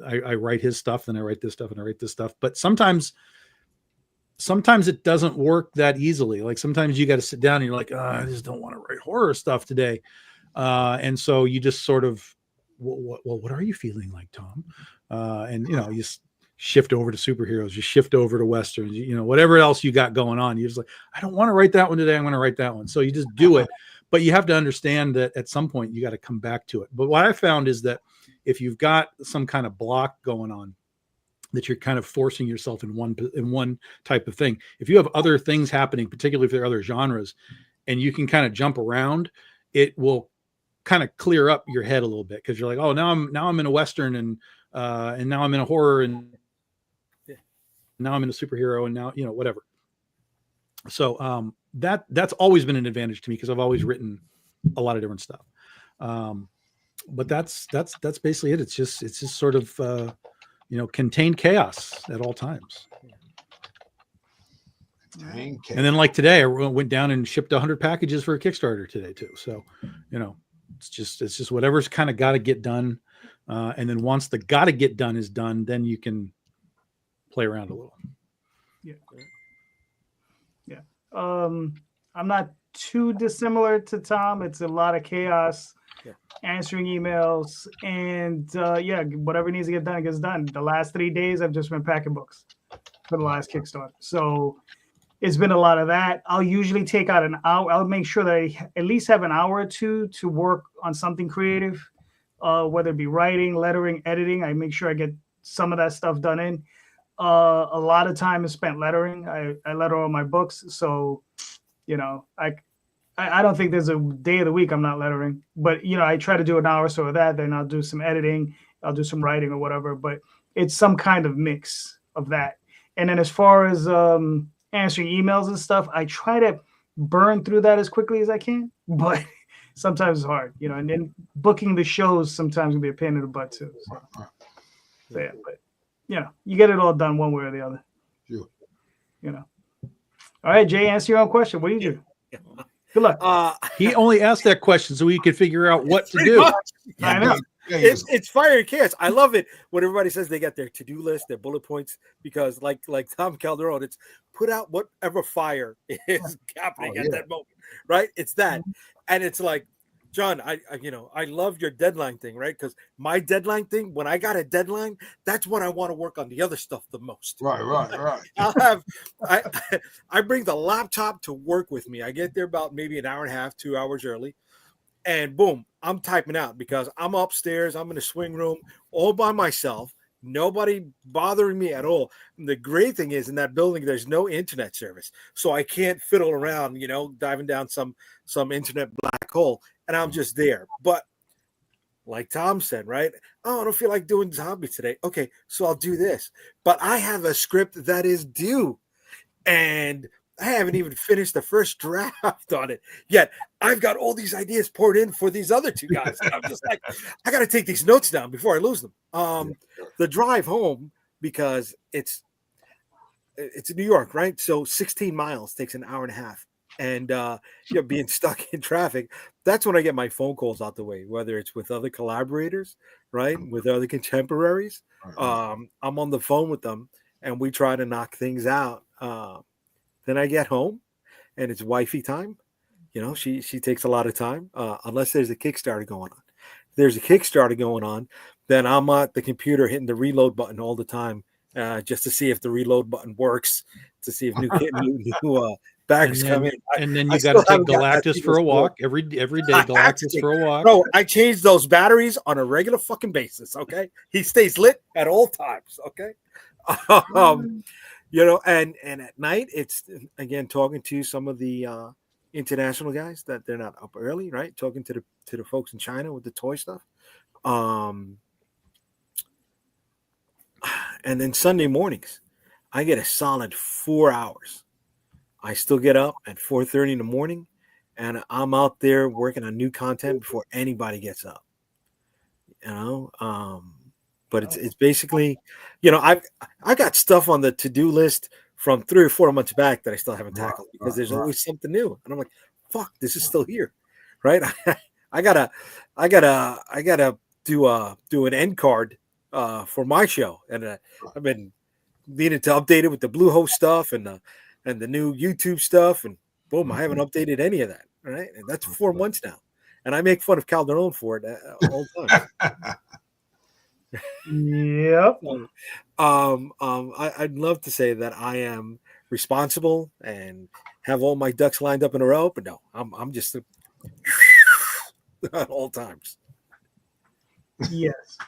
I write his stuff, then I write this stuff, and I write this stuff. But sometimes it doesn't work that easily. Like sometimes you got to sit down and you're like, I just don't want to write horror stuff today. And so you just sort of, well, what are you feeling like, Tom? And you know, you shift over to superheroes, you shift over to Westerns, you know, whatever else you got going on. You're just like, I don't want to write that one today. I'm going to write that one. So you just do it. But you have to understand that at some point you got to come back to it. But what I found is that if you've got some kind of block going on, that you're kind of forcing yourself in one type of thing. If you have other things happening, particularly if there are other genres, and you can kind of jump around, it will kind of clear up your head a little bit, because you're like, oh, now I'm in a Western, and now I'm in a horror, and now I'm in a superhero, and now, you know, whatever. So that's always been an advantage to me, because I've always written a lot of different stuff. But that's basically it. It's just sort of you know, contained chaos at all times. And then like today, I went down and shipped 100 packages for a Kickstarter today too. So, you know, it's just whatever's kind of got to get done. And then once the got to get done is done, then you can play around a little. Yeah. Yeah. I'm not too dissimilar to Tom. It's a lot of chaos, answering emails, and whatever needs to get done gets done. The last 3 days, I've just been packing books for the last Kickstarter. So it's been a lot of that. I'll usually take out an hour. I'll make sure that I at least have an hour or two to work on something creative, whether it be writing, lettering, editing. I make sure I get some of that stuff done in. A lot of time is spent lettering. I letter all my books. So, you know, I don't think there's a day of the week I'm not lettering, but, you know, I try to do an hour or so of that. Then I'll do some editing, I'll do some writing or whatever, but it's some kind of mix of that. And then as far as answering emails and stuff, I try to burn through that as quickly as I can, but sometimes it's hard, you know, and then booking the shows sometimes can be a pain in the butt too. So yeah, but, you know, you get it all done one way or the other. Sure. You know. All right, Jay, answer your own question. What do you do? Good luck. He only asked that question so he could figure out what to do. I know. It's fire and chaos. I love it when everybody says they got their to-do list, their bullet points, because like Tom Calderon, it's put out whatever fire is happening at that moment, right? It's that. And it's like, John, I love your deadline thing, right? Because my deadline thing, when I got a deadline, that's when I want to work on the other stuff the most. Right. I bring the laptop to work with me. I get there about maybe an hour and a half, 2 hours early, and boom, I'm typing out because I'm upstairs. I'm in the swing room all by myself. Nobody bothering me at all. And the great thing is, in that building, there's no internet service, so I can't fiddle around, you know, diving down some internet black hole. And I'm just there. But like Tom said, right? Oh, I don't feel like doing zombies today. Okay, so I'll do this. But I have a script that is due, and I haven't even finished the first draft on it yet. I've got all these ideas poured in for these other two guys. And I'm just like, I got to take these notes down before I lose them. The drive home, because it's New York, right? So 16 miles takes an hour and a half. And you know, being stuck in traffic, that's when I get my phone calls out the way, whether it's with other collaborators, right, with other contemporaries. I'm on the phone with them, and we try to knock things out. Then I get home, and it's wifey time. You know, she takes a lot of time, unless there's a Kickstarter going on. If there's a Kickstarter going on, then I'm at the computer hitting the reload button all the time, just to see if the reload button works, to see if new bags come in. And then you got to take Galactus for a walk every day. Galactus for a walk. Bro, I change those batteries on a regular fucking basis. Okay, he stays lit at all times. Okay, you know, and at night it's again talking to some of the international guys that they're not up early, right? Talking to the folks in China with the toy stuff. And then Sunday mornings, I get a solid 4 hours. I still get up at 4:30 in the morning, and I'm out there working on new content before anybody gets up. You know, but it's basically, you know, I got stuff on the to-do list from 3 or 4 months back that I still haven't tackled because there's always something new, and I'm like, fuck, this is still here, right? I gotta do an end card for my show, and I've been needing to update it with the Bluehost stuff and the new YouTube stuff, and boom, I haven't updated any of that. Right, and that's 4 months now, and I make fun of Calderon for it all the time. Yep. I'd love to say that I am responsible and have all my ducks lined up in a row, but no, I'm just at all times. Yes.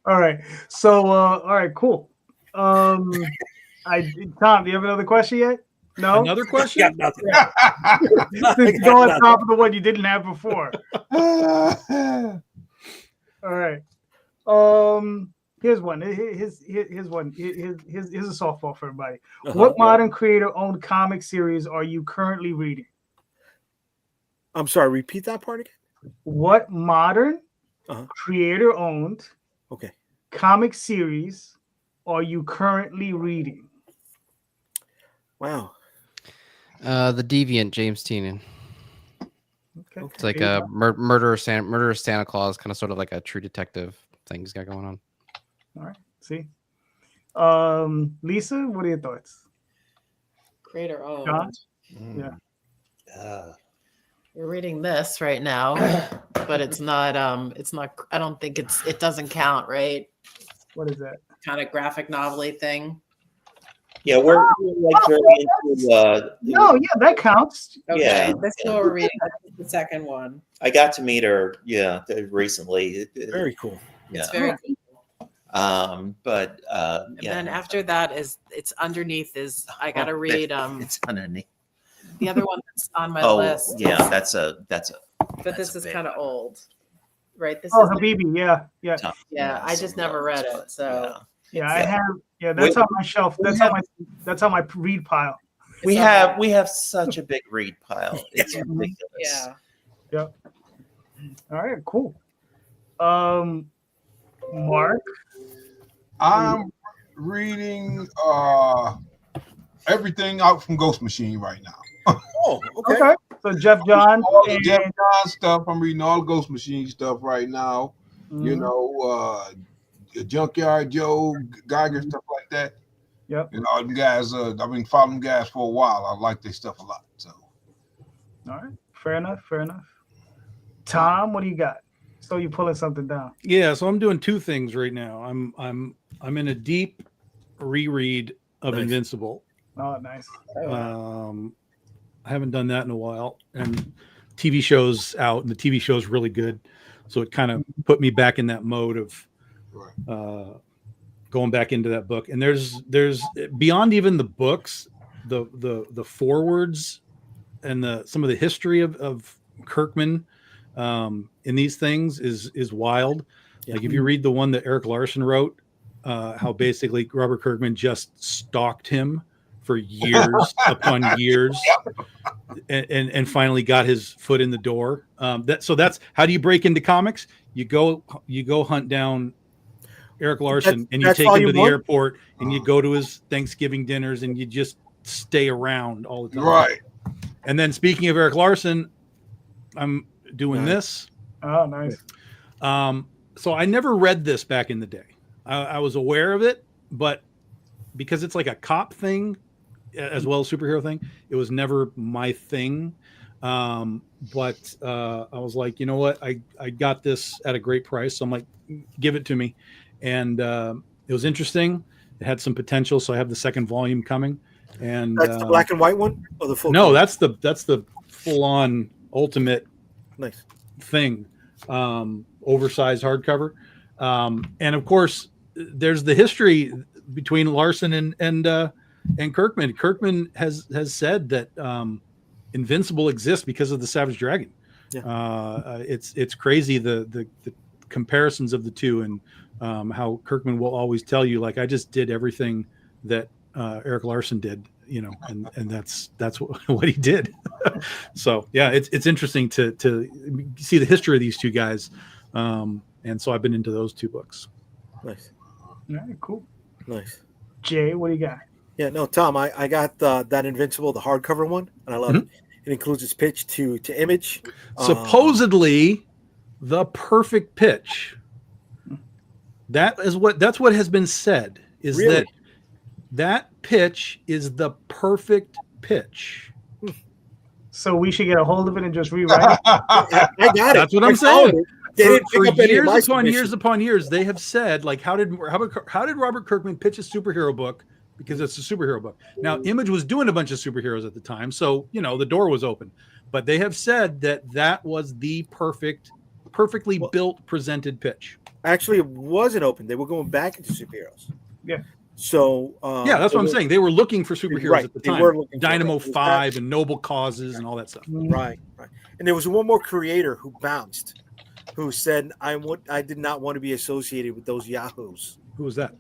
All right. So, all right, cool. Tom, do you have another question yet? No. Another question? Got nothing. Go on top of the one you didn't have before. All right. Here's one. Here's one. Here's a softball for everybody. What modern creator-owned comic series are you currently reading? I'm sorry. Repeat that part again. What modern creator-owned comic series are you currently reading? Wow. The Deviant, James Tynion. Okay. It's like a murderous Santa Claus, kind of sort of like a True Detective thing he's got going on. All right. See. Lisa, what are your thoughts? Creator owned. John? Yeah. We're reading this right now, but it's not. I don't think it doesn't count, right? What is that? Kind of graphic novel-y thing. Yeah, we're like very into. No, yeah, that counts. Okay, Yeah, this is what we're reading. The second one. I got to meet her, recently. Very cool. Yeah. It's very cool. But And then after that it's underneath is I gotta read it's underneath. the other one that's on my list. Yeah, that's a But this is kind of old, right? This Oh, is Habibi, yeah. yeah. I just never read it, so Yeah, I have. Yeah, that's on my shelf. That's on my read pile. We have such a big read pile. It's ridiculous. Yeah. Yep. All right, cool. Mark, I'm reading everything out from Ghost Machine right now. Oh, okay. So Jeff John, all the Jeff John stuff. I'm reading all the Ghost Machine stuff right now. You know, Junkyard Joe, Geiger, stuff like that. Yep. You know, all them guys. I've been following them guys for a while. I like their stuff a lot. So. All right. Fair enough. Tom, what do you got? So you're pulling something down. Yeah, so I'm doing two things right now. I'm in a deep reread of Invincible. Oh, nice. I haven't done that in a while, and TV show's out, and the TV show's really good, so it kind of put me back in that mode of going back into that book. And there's beyond even the books, the forwards and some of the history of Kirkman in these things is wild. Yeah. Like if you read the one that Eric Larson wrote, how basically Robert Kirkman just stalked him for years upon years, and finally got his foot in the door. So that's how do you break into comics? You go hunt down Eric Larson, and you take him to the airport, and you go to his Thanksgiving dinners, and you just stay around all the time. Right. And then speaking of Eric Larson, I'm doing this. Oh, nice. So I never read this back in the day. I was aware of it, but because it's like a cop thing as well as superhero thing, it was never my thing. But I was like, you know what? I got this at a great price. So I'm like, give it to me. And it was interesting. It had some potential. So I have the second volume coming. And that's the black and white one or the full? No, that's the full on ultimate nice thing. Oversized hardcover. And of course there's the history between Larson and Kirkman. Kirkman has said that Invincible exists because of the Savage Dragon. Yeah. It's crazy the comparisons of the two, and how Kirkman will always tell you, like, I just did everything that Eric Larson did, you know, and that's what he did. So yeah, it's interesting to see the history of these two guys, and so I've been into those two books. Nice. All right, cool. Nice. Jay, what do you got? Yeah, no, Tom, I got that Invincible, the hardcover one, and I love it. It includes its pitch to Image. Supposedly, the perfect pitch. That's what has been said. Is Really? that pitch is the perfect pitch? So we should get a hold of it and just rewrite it. I got it. That's what I'm I found saying. it. They didn't pick up any of my years submissions. upon years, they have said, like, how did Robert Kirkman pitch a superhero book? Because it's a superhero book. Now, Image was doing a bunch of superheroes at the time, so the door was open. But they have said that was the perfectly built, presented pitch. Actually, it wasn't open. They were going back into superheroes. Yeah. So that's what I'm saying. They were looking for superheroes Right, at the they time. were looking for Dynamo it. 5 and Noble Causes and all that stuff. Right. And there was one more creator who bounced, who said, I did not want to be associated with those yahoos. Who was that?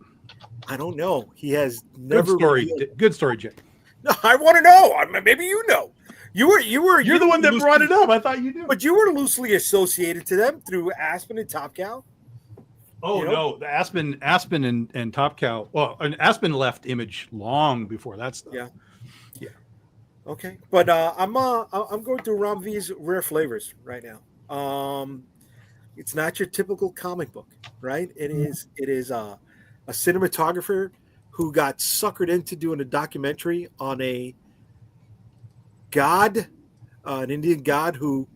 I don't know. He has never Good story, Jake. No, I want to know. Maybe you know. You're the one that brought it up. I thought you knew. But you were loosely associated to them through Aspen and Top Cow. Oh no, the Aspen and Top Cow. Well, and Aspen left Image long before that stuff. Yeah. Okay, but I'm going through Ram V's rare flavors right now. It's not your typical comic book, right? It is a cinematographer who got suckered into doing a documentary on a god, an Indian god who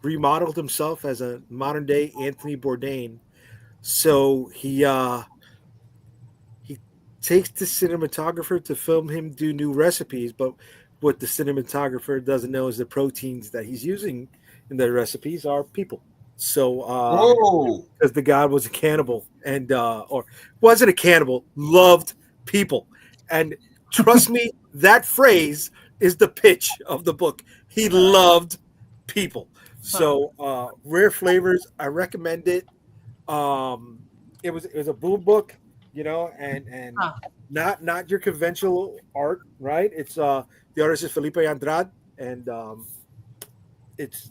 remodeled himself as a modern day Anthony Bourdain. So he takes the cinematographer to film him do new recipes, but what the cinematographer doesn't know is the proteins that he's using in the recipes are people. So because the god was a cannibal and or wasn't a cannibal, loved people. And trust me, that phrase is the pitch of the book. He loved people. So rare flavors, I recommend it. It was a boom book, and not your conventional art, right? It's the artist is Felipe Andrade, and it's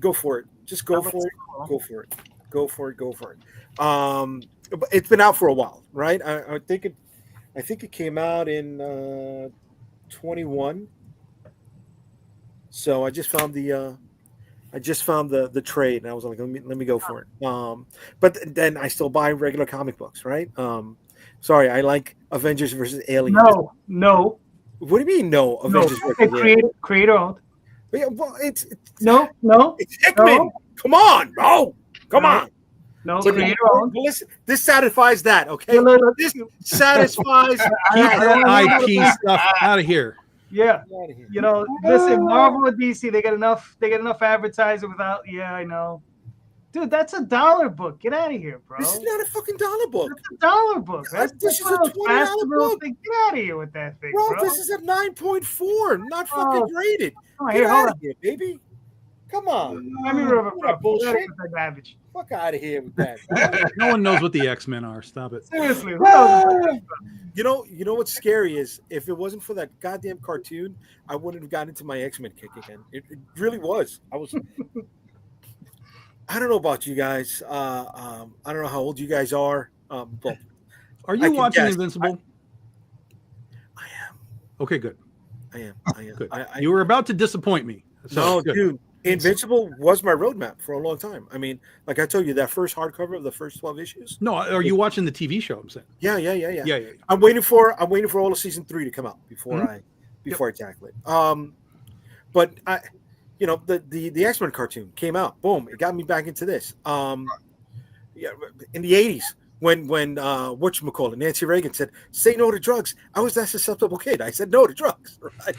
go for it. Just go for it. Go for it. Go for it. Go for it. It's been out for a while, right? I think it came out in 21. So I just found the trade, and I was like, let me go for it. But then I still buy regular comic books, right? Sorry, I like Avengers versus Aliens. No. What do you mean no? Avengers versus Aliens. Creator owned. Yeah, well, it's no. It's Hickman. No. Come on, bro. Come on. No, so creator owned. Listen, this satisfies that, okay? This satisfies. Keep that IP stuff out of here. Yeah, listen, Marvel and DC, they get enough advertising without. Yeah, I know, dude. That's $1 book. Get out of here, bro. This is not a fucking $1 book. It's $1 book. This is a $20 book. Get out of here with that thing, bro. This is a 9.4, not fucking rated. Get out of here, baby. Come on. Let me rub it, bro. Bullshit. Fuck out of here with that. No one knows what the X-Men are. Stop it. Seriously. You know what's scary is if it wasn't for that goddamn cartoon, I wouldn't have gotten into my X-Men kick again. It really was. I don't know about you guys. I don't know how old you guys are. But are you watching Invincible? I am. Okay, good. I am. Good. You were about to disappoint me. So, no, dude. Invincible was my roadmap for a long time. I mean, like I told you, that first hardcover of the first 12 issues. No, are you watching the TV show? I'm saying. Yeah. I'm waiting for all of season 3 to come out before I tackle it. But I, the X-Men cartoon came out. Boom, it got me back into this. In the 80s. When whatchamacallit, Nancy Reagan said, "Say no to drugs," I was that susceptible kid. I said no to drugs. Right?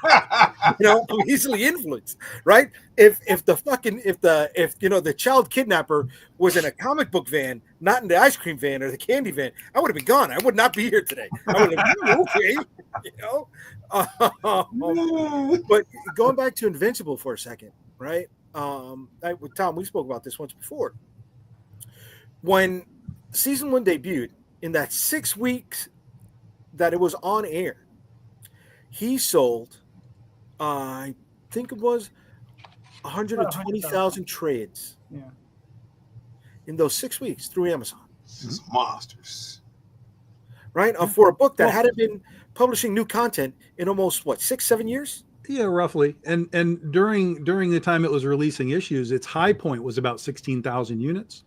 I'm easily influenced. Right? If the child kidnapper was in a comic book van, not in the ice cream van or the candy van, I would have been gone. I would not be here today. I would have been okay. But going back to Invincible for a second, right? With Tom, we spoke about this once before. When season 1 debuted, in that 6 weeks that it was on air, he sold, I think it was 120,000 trades. Yeah. In those 6 weeks through Amazon. This is monsters. right? For a book that hadn't been publishing new content in almost 6-7 years. Yeah, roughly. And during the time it was releasing issues, its high point was about 16,000 units.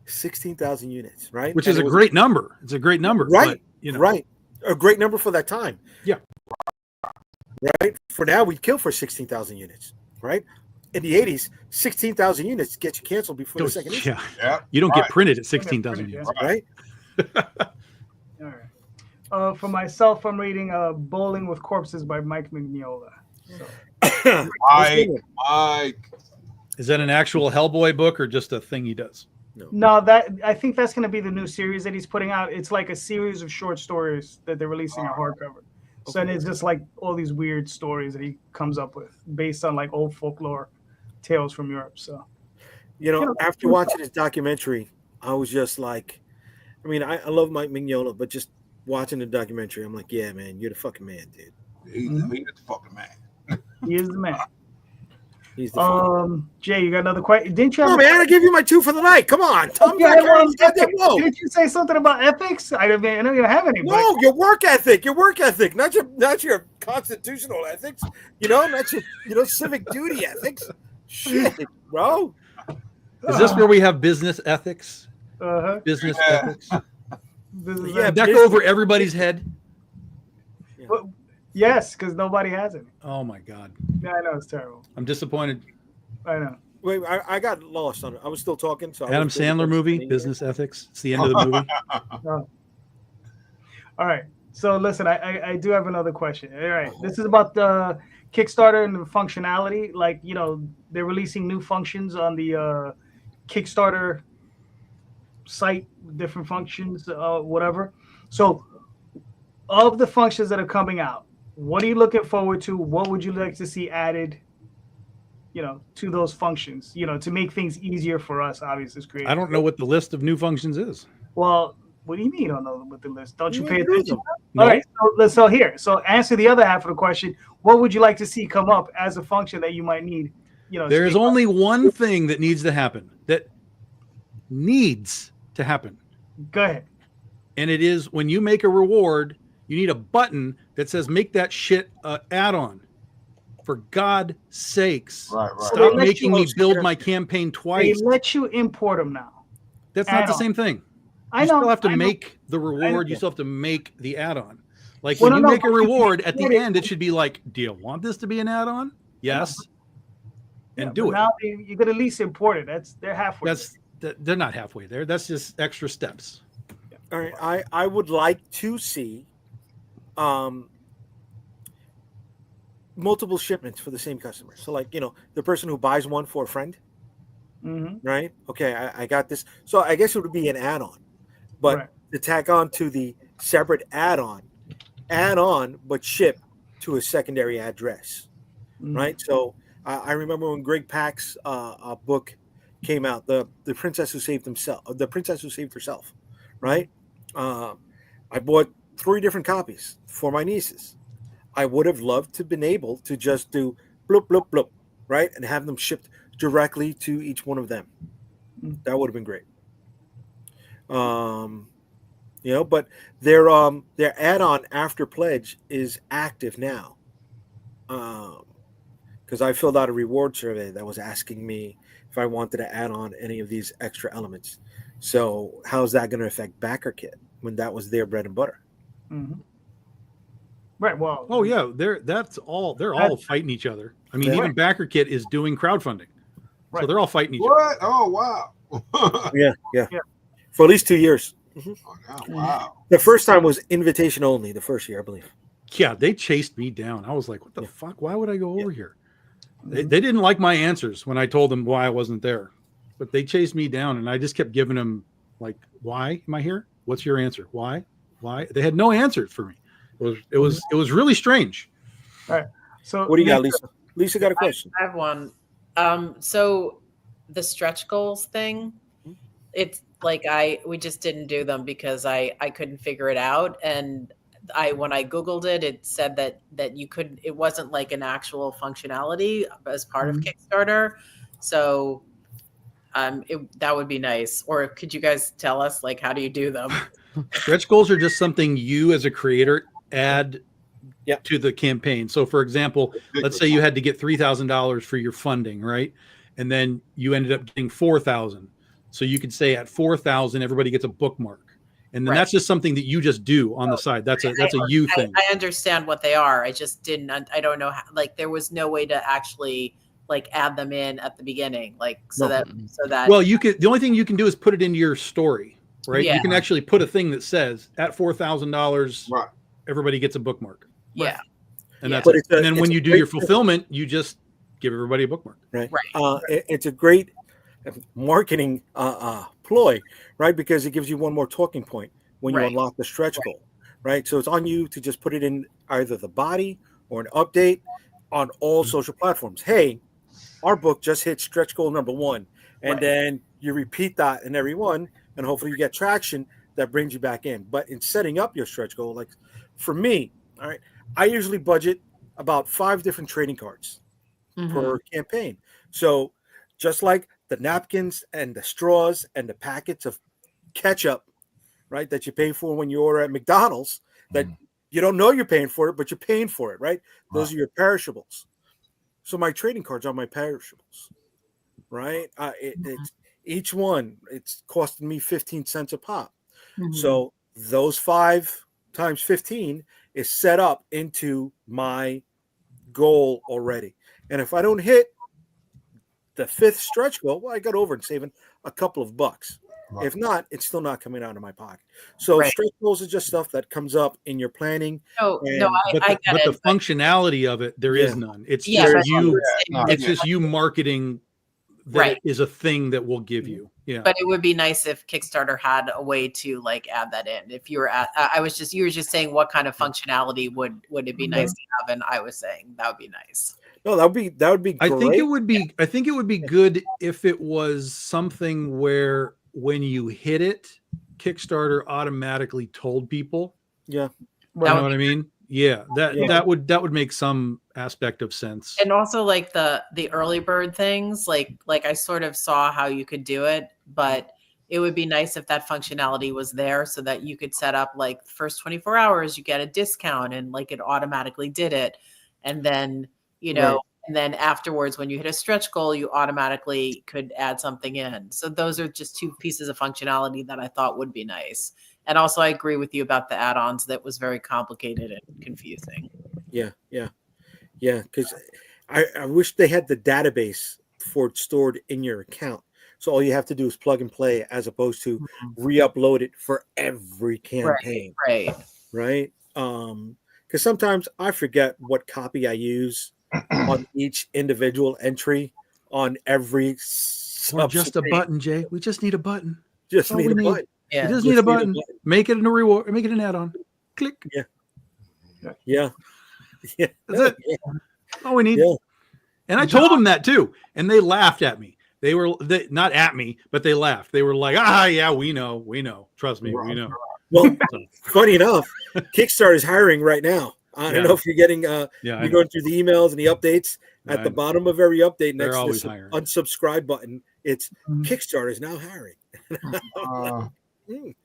16,000 units, right? Which is a great number. It's a great number, right? But, right, a great number for that time. Yeah, right. For now, we'd kill for 16,000 units, right? In the 80s, 16,000 units get you canceled before the second issue. Yeah, you don't get printed at 16,000 units, right? All right. For myself, I'm reading "Bowling with Corpses" by Mike Mignola. So. Mike. Is that an actual Hellboy book or just a thing he does? No, I think that's going to be the new series that he's putting out. It's like a series of short stories that they're releasing on hardcover. So and it's just like all these weird stories that he comes up with based on like old folklore tales from Europe. So, after watching his documentary, I was just like, I mean, I love Mike Mignola, but just watching the documentary, I'm like, yeah, man, you're the fucking man, dude. He's the fucking man. He is the man. He's the Jay, you got another question? Didn't you? Oh man, I give you my 2 for the night. Come on, tell me. Didn't you say something about ethics? I don't even have any. No, your work ethic, not your constitutional ethics. Not your civic duty ethics. Shit, bro. Is this where we have business ethics? Business ethics. That go over everybody's head. Yeah. But, yes, because nobody has it. Oh my God. Yeah, I know it's terrible. I'm disappointed. I know. Wait, I got lost on it. I was still talking. So Adam Sandler movie, Business Ethics. It's the end of the movie. Oh. All right. So listen, I do have another question. All right. This is about the Kickstarter and the functionality. Like, they're releasing new functions on the Kickstarter site, different functions, whatever. So of the functions that are coming out, what are you looking forward to? What would you like to see added, to those functions, to make things easier for us, obviously, as creators? I don't know what the list of new functions is. Well, what do you mean you don't know what the list? Don't you pay know attention? them. No. All right. So answer the other half of the question. What would you like to see come up as a function that you might need? There is only one thing that needs to happen. Go ahead. And it is when you make a reward, you need a button that says make that shit add-on. For God's sakes. Right. Stop making me build my campaign twice. They let you import them now. That's not the same thing. I You know. still have to I know. make the I know. reward. You still have to make the add-on. Like Well, when you no, make a but you reward, can at the import it. end, it should be like, do you want this to be an add-on? Yes. And do but it. Now you could at least import it. They're halfway. They're not halfway there. That's just extra steps. All right, I would like to see multiple shipments for the same customer. So like, the person who buys one for a friend, right? Okay, I got this. So I guess it would be an add-on, but to tack on to the separate add-on, but ship to a secondary address, right? So I remember when Greg Pak's book came out, the Princess Who Saved Herself, right? I bought 3 different copies for my nieces. I would have loved to have been able to just do bloop, bloop, bloop, right? And have them shipped directly to each one of them. That would have been great. But their add-on after pledge is active now. Because I filled out a reward survey that was asking me if I wanted to add on any of these extra elements. So how's that going to affect Backer Kit when that was their bread and butter? Right. Well. Oh yeah, they're all fighting each other. I mean, even Backer Kit is doing crowdfunding, so they're all fighting each other. What? Oh wow. Yeah. For at least 2 years. Wow. The first time was invitation only. The first year, I believe. Yeah, they chased me down. I was like, "What the fuck? Why would I go over here?" They didn't like my answers when I told them why I wasn't there, but they chased me down, and I just kept giving them like, "Why am I here? What's your answer? Why? They had no answer for me. It was really strange. All right. So what do you got, Lisa? Lisa got a question. I have one. So the stretch goals thing, it's like we just didn't do them because I couldn't figure it out. And when I Googled it, it said that you couldn't, it wasn't like an actual functionality as part of Kickstarter. So that would be nice. Or could you guys tell us, like, how do you do them? Stretch goals are just something you as a creator add to the campaign. So for example, let's say you had to get $3,000 for your funding, right? And then you ended up getting 4,000. So you could say at 4,000, everybody gets a bookmark. And then that's just something that you just do on the side. That's a you thing. I understand what they are. I just I don't know how, like, there was no way to actually like add them in at the beginning. Like, so that well, the only thing you can do is put it into your story, right? Yeah. You can actually put a thing that says at $4,000, everybody gets a bookmark. Yeah. And that's it. And then when you do your fulfillment, you just give everybody a bookmark. Right. It's a great marketing ploy, right? Because it gives you one more talking point when you unlock the stretch goal, right? So it's on you to just put it in either the body or an update on all social platforms. Hey, our book just hit stretch goal number 1. And then you repeat that in every one, and hopefully you get traction that brings you back in. But in setting up your stretch goal, like for me, all right, I usually budget about 5 different trading cards per campaign. So just like the napkins and the straws and the packets of ketchup, right, that you pay for when you order at McDonald's, that you don't know you're paying for it, but you're paying for it, right? Those are your perishables. So my trading cards are my perishables, right? It's each one, it's costing me 15 cents a pop. So those 5 times 15 is set up into my goal already. And if I don't hit the 5th stretch goal, well, I got over and saving a couple of bucks. If not, it's still not coming out of my pocket. So stretch goals is just stuff that comes up in your planning. I but get the functionality of it, there is none. It's just you. It's just you marketing that it is a thing that will give you. Yeah. But it would be nice if Kickstarter had a way to like add that in. If you were you were just saying what kind of functionality would it be nice to have, and I was saying that would be nice. No, that would be great. I think it would be good if it was something where when you hit it, Kickstarter automatically told people. Yeah. You know what I mean? Yeah. That would make some aspect of sense. And also like the early bird things, like I sort of saw how you could do it, but it would be nice if that functionality was there so that you could set up like the first 24 hours, you get a discount, and like it automatically did it. And then, and then afterwards, when you hit a stretch goal, you automatically could add something in. So those are just 2 pieces of functionality that I thought would be nice. And also I agree with you about the add-ons. That was very complicated and confusing. Yeah. Because I wish they had the database for it stored in your account. So all you have to do is plug and play, as opposed to re-upload it for every campaign. Right. Because sometimes I forget what copy I use on each individual entry on every or just a button, Jay. We just need a button. Just need a button. Yeah. We just need a button. Make it a reward. Make it an add-on. Click. Yeah. That's it. All we need. Yeah. And I told them that too, and they laughed at me. They not at me, but they laughed. They were like, yeah, we know. Trust me, we know. Well, funny enough, Kickstarter is hiring right now. I don't know if you're getting you're going through the emails and the updates. At the bottom of every update, next to this unsubscribe button, it's Kickstarter is now hiring.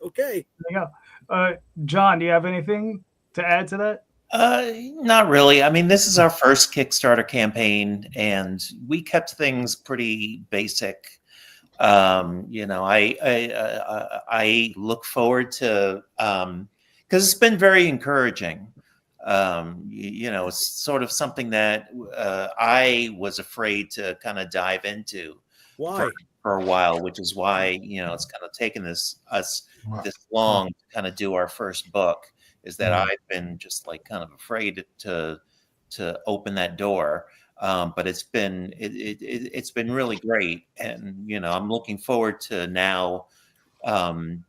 Okay. There you go. John, do you have anything to add to that? Not really. I mean, this is our first Kickstarter campaign, and we kept things pretty basic. I look forward to because it's been very encouraging. It's sort of something that I was afraid to kind of dive into for a while, which is why it's kind of taken this long to kind of do our first book. Is that I've been just like kind of afraid to open that door, but it's been really great, and I'm looking forward to now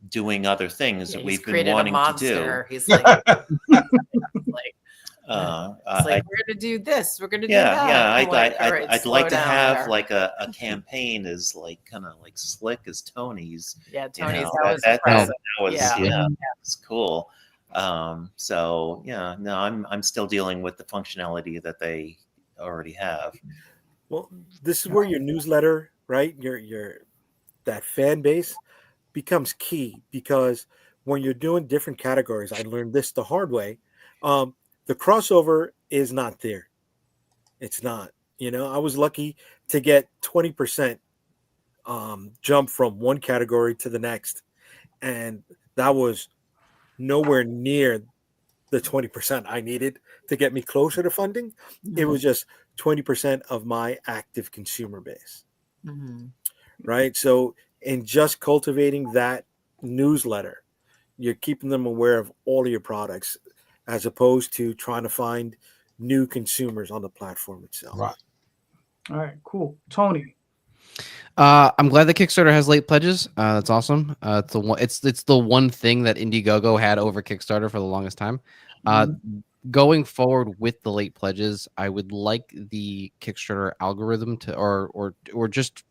doing other things that we've been wanting to do. He's like, we're gonna do this, we're gonna do that. Yeah, I'd like to have like a campaign as like kind of like slick as Tony's. Yeah, Tony's. It's cool. I'm still dealing with the functionality that they already have. Well, this is where your newsletter, right? Your that fan base becomes key, because when you're doing different categories, I learned this the hard way. The crossover is not there. It's not. I was lucky to get 20% jump from one category to the next, and that was nowhere near the 20% I needed to get me closer to funding. It was just 20% of my active consumer base. Right? So in just cultivating that newsletter, you're keeping them aware of all of your products, as opposed to trying to find new consumers on the platform itself. Right. All right, cool. Tony. I'm glad that Kickstarter has late pledges. That's awesome. It's the one thing that Indiegogo had over Kickstarter for the longest time. Going forward with the late pledges, I would like the Kickstarter algorithm to, or just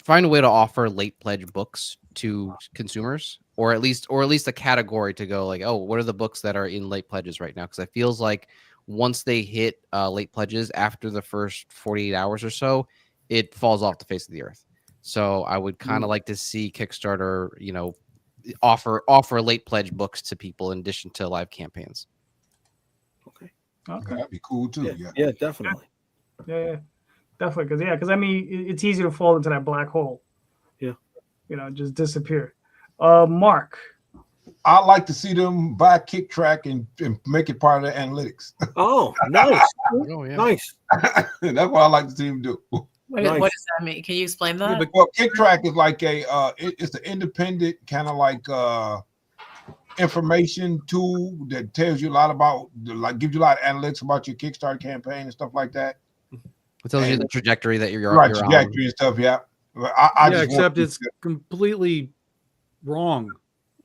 find a way to offer late pledge books to consumers, or at least a category to go like, oh, what are the books that are in late pledges right now? Because it feels like once they hit late pledges after the first 48 hours or so, it falls off the face of the earth. So I would kind of like to see Kickstarter, offer late pledge books to people in addition to live campaigns. Okay, that'd be cool too. Yeah, definitely. Yeah, definitely. Because I mean, it's easy to fall into that black hole. Yeah, just disappear. Mark. I'd like to see them buy Kick Track and make it part of their analytics. Oh, nice. Nice. That's what I like to see them do. What does that mean? Can you explain that? Yeah, well, Kick Track is like it's an independent kind of like information tool that tells you a lot about, gives you a lot of analytics about your Kickstarter campaign and stuff like that. It tells you the trajectory that you're right, you're trajectory on. and stuff. Yeah, except it's completely wrong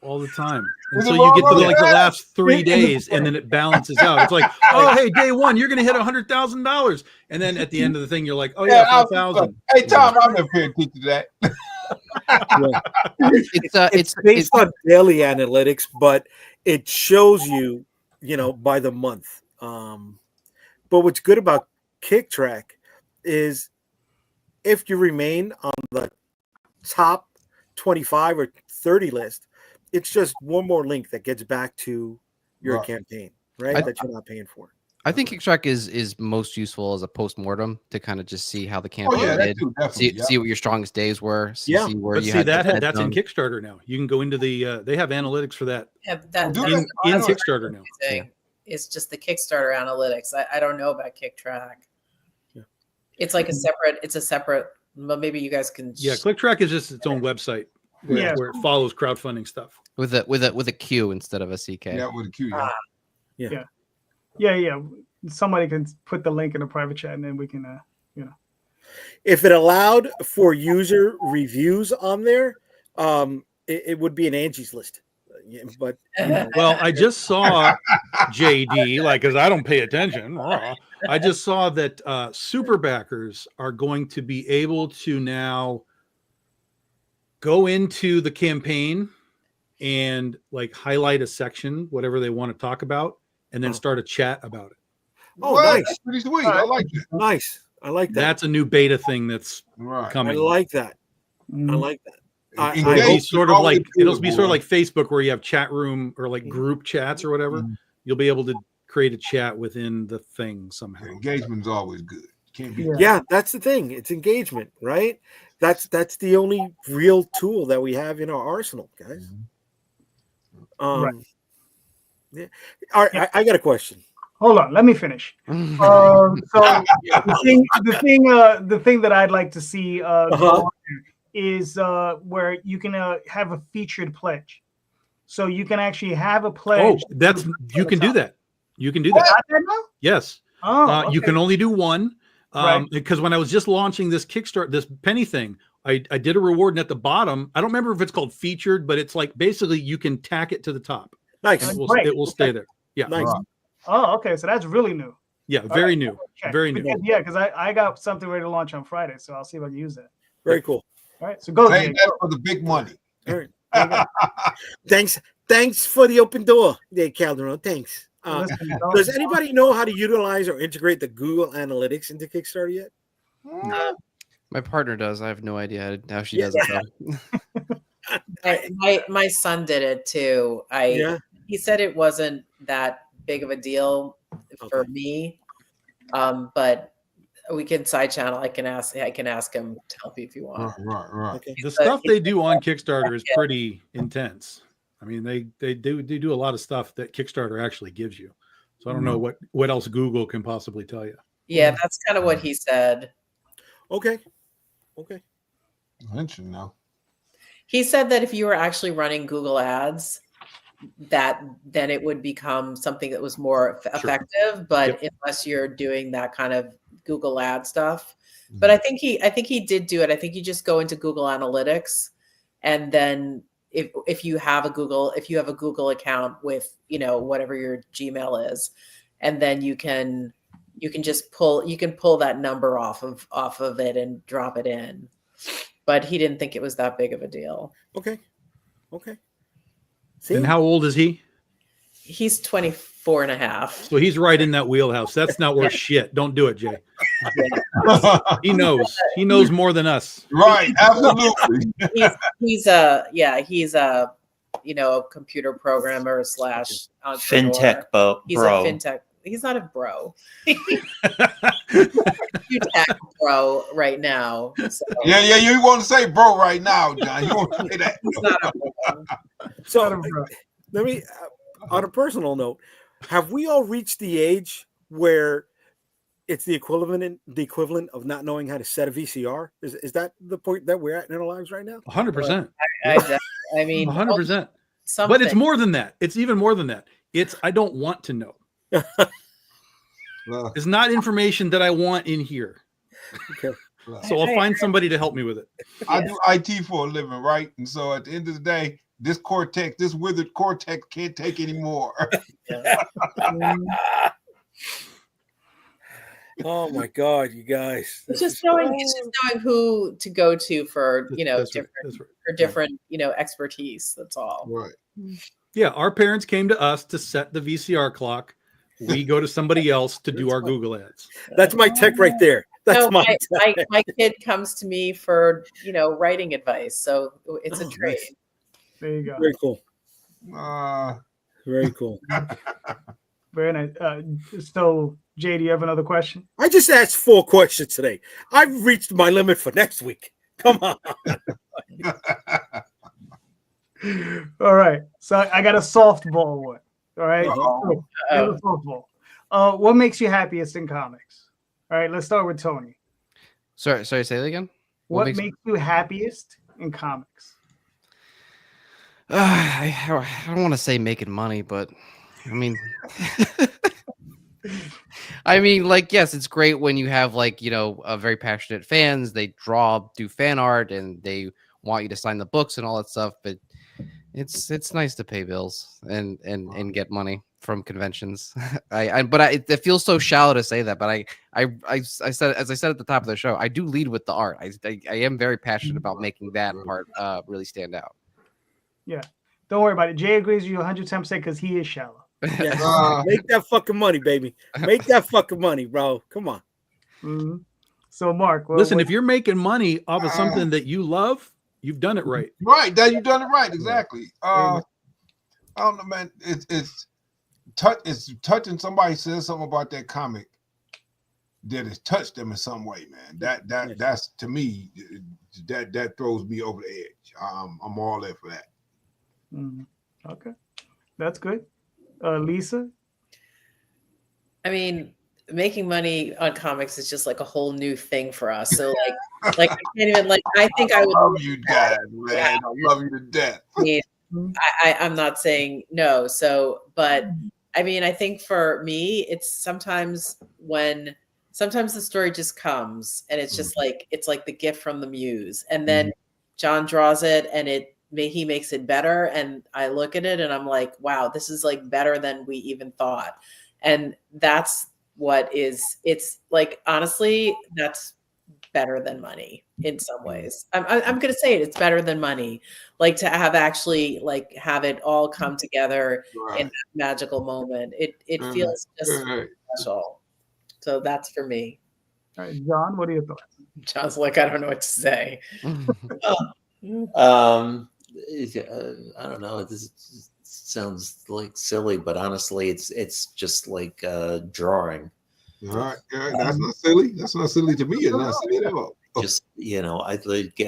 all the time until wrong? you get to like the last 3 days, and then it balances out. It's like, oh, hey, day one, you're gonna hit $100,000, and then at the end of the thing, you're like, oh yeah, 5,000. Hey Tom, I'm never paying attention to that. It's based on daily analytics, but it shows you, by the month. But what's good about Kick Track is if you remain on the top 25 or 30 list, it's just one more link that gets back to your campaign, right? That you're not paying for. I think Kicktrack is most useful as a post-mortem to kind of just see how the campaign did, see what your strongest days were. See where but you see had that's in Kickstarter now. You can go into the they have analytics for that. Yeah, in Kickstarter now. It's just the Kickstarter analytics. I don't know about Kicktrack. Yeah. It's like a separate. Well, maybe you guys can. Yeah, ClickTrack is just its own website where it follows crowdfunding stuff with a Q instead of a CK. Yeah, with a Q. Yeah. Somebody can put the link in a private chat, and then we can, If it allowed for user reviews on there, it would be an Angie's List. But well, I just saw JD, because I don't pay attention. I just saw that super backers are going to be able to now go into the campaign and highlight a section, whatever they want to talk about, and then start a chat about it. Oh, nice. That's pretty sweet. I like it. Nice. I like that. That's a new beta thing that's coming. I like that. I like that. It'll be sort of like Facebook, where you have chat room or group chats or whatever. You'll be able to create a chat within the thing somehow. Engagement's always good. Can't be. Yeah, that's the thing. It's engagement, right? That's the only real tool that we have in our arsenal, guys. Yeah. All right, I got a question. Hold on, let me finish. So the thing that I'd like to see go on is where you can have a featured pledge. So you can actually have a pledge. Oh, you can do that. You can do that. Yes. Oh, you can only do one. Because when I was just launching this Kickstarter, this penny thing, I did a reward, and at the bottom, I don't remember if it's called featured, but it's basically you can tack it to the top. Nice. And it will stay there. Yeah. Nice. Oh, okay. So that's really new. Yeah, very new. Very new. Because I got something ready to launch on Friday, so I'll see if I can use that. Very cool. All right. So go. Save that for the big money. All right. Thanks for the open door, Calderon. Thanks. Does anybody know how to utilize or integrate the Google Analytics into Kickstarter yet? My partner does. I have no idea how she does it though. My son did it too. He said it wasn't that big of a deal for me, but we can side channel. I can ask him to help you if you want. Right. Okay. The stuff they do on Kickstarter is pretty intense. I mean, they do a lot of stuff that Kickstarter actually gives you. So I don't know what else Google can possibly tell you. Yeah, that's kind of what he said. Okay. Interesting now. He said that if you were actually running Google ads, then it would become something that was more effective. But unless you're doing that kind of Google ad stuff, but I think he did do it. I think you just go into Google Analytics, and then if you have a Google account with whatever your Gmail is, and then you can just pull that number off of it and drop it in. But he didn't think it was that big of a deal. Okay. See? And how old is he? He's 24 and a half. So he's right in that wheelhouse. That's not worth shit. Don't do it, Jay. He knows more than us. Right, absolutely. he's a computer programmer / fintech bro. He's a fintech. He's not a bro. He's a tech bro right now. So. Yeah. You want to say bro right now, John? You want to say that? He's not a bro. So let me, on a personal note, have we all reached the age where it's the equivalent of not knowing how to set a VCR? Is that the point that we're at in our lives right now? 100%. I mean, 100%. But it's more than that. It's even more than that. It's I don't want to know. It's not information that I want in here. Okay. So I'll find somebody to help me with it. I do IT for a living, right? And so at the end of the day, this withered cortex can't take anymore. Oh my God, you guys! It's just knowing who to go to for different expertise. That's all. Right. Yeah, our parents came to us to set the VCR clock. We go to somebody else to do our Google ads. That's my tech right there. That's my kid comes to me for writing advice, so it's a trade. Nice. There you go. Very cool. Very cool. Very nice. So, Jay, do you have another question? I just asked 4 questions today. I've reached my limit for next week. Come on. All right. So I got a softball one. All right. Softball. What makes you happiest in comics? All right. Let's start with Tony. Sorry. Say that again. What makes you happiest in comics? I don't want to say making money, but I mean, yes, it's great when you have a very passionate fans. They do fan art, and they want you to sign the books and all that stuff. But it's nice to pay bills and get money from conventions. It feels so shallow to say that, but I said, as I said at the top of the show, I do lead with the art. I am very passionate about making that part really stand out. Yeah, don't worry about it. Jay agrees with you 110% because he is shallow. Yeah. Make that fucking money, baby. Make that fucking money, bro. Come on. Mm-hmm. So, Mark, listen, if you're making money off of something that you love, you've done it right. Right, that you've done it right. Exactly. I don't know, man. It's touching. Somebody says something about that comic that has touched them in some way, man. That's to me that throws me over the edge. I'm all there for that. Okay, that's good. Lisa? I mean, making money on comics is just like a whole new thing for us. So I can't even I think I would love you, Dad, man. I love you to death. I'm not saying no. So, but I mean, I think for me, it's sometimes the story just comes and it's just it's like the gift from the muse, and then John draws it and he makes it better, and I look at it and I'm like, wow, this is better than we even thought. And that's it's honestly, that's better than money in some ways. I'm gonna say it's better than money, to have actually have it all come together in that magical moment. It feels just special. So that's for me. All right, John, what are your thoughts? John's like, I don't know what to say. I don't know. This sounds like silly, but honestly, it's just like drawing. All right, that's not silly. That's not silly to me. It's not silly at all. Just I like.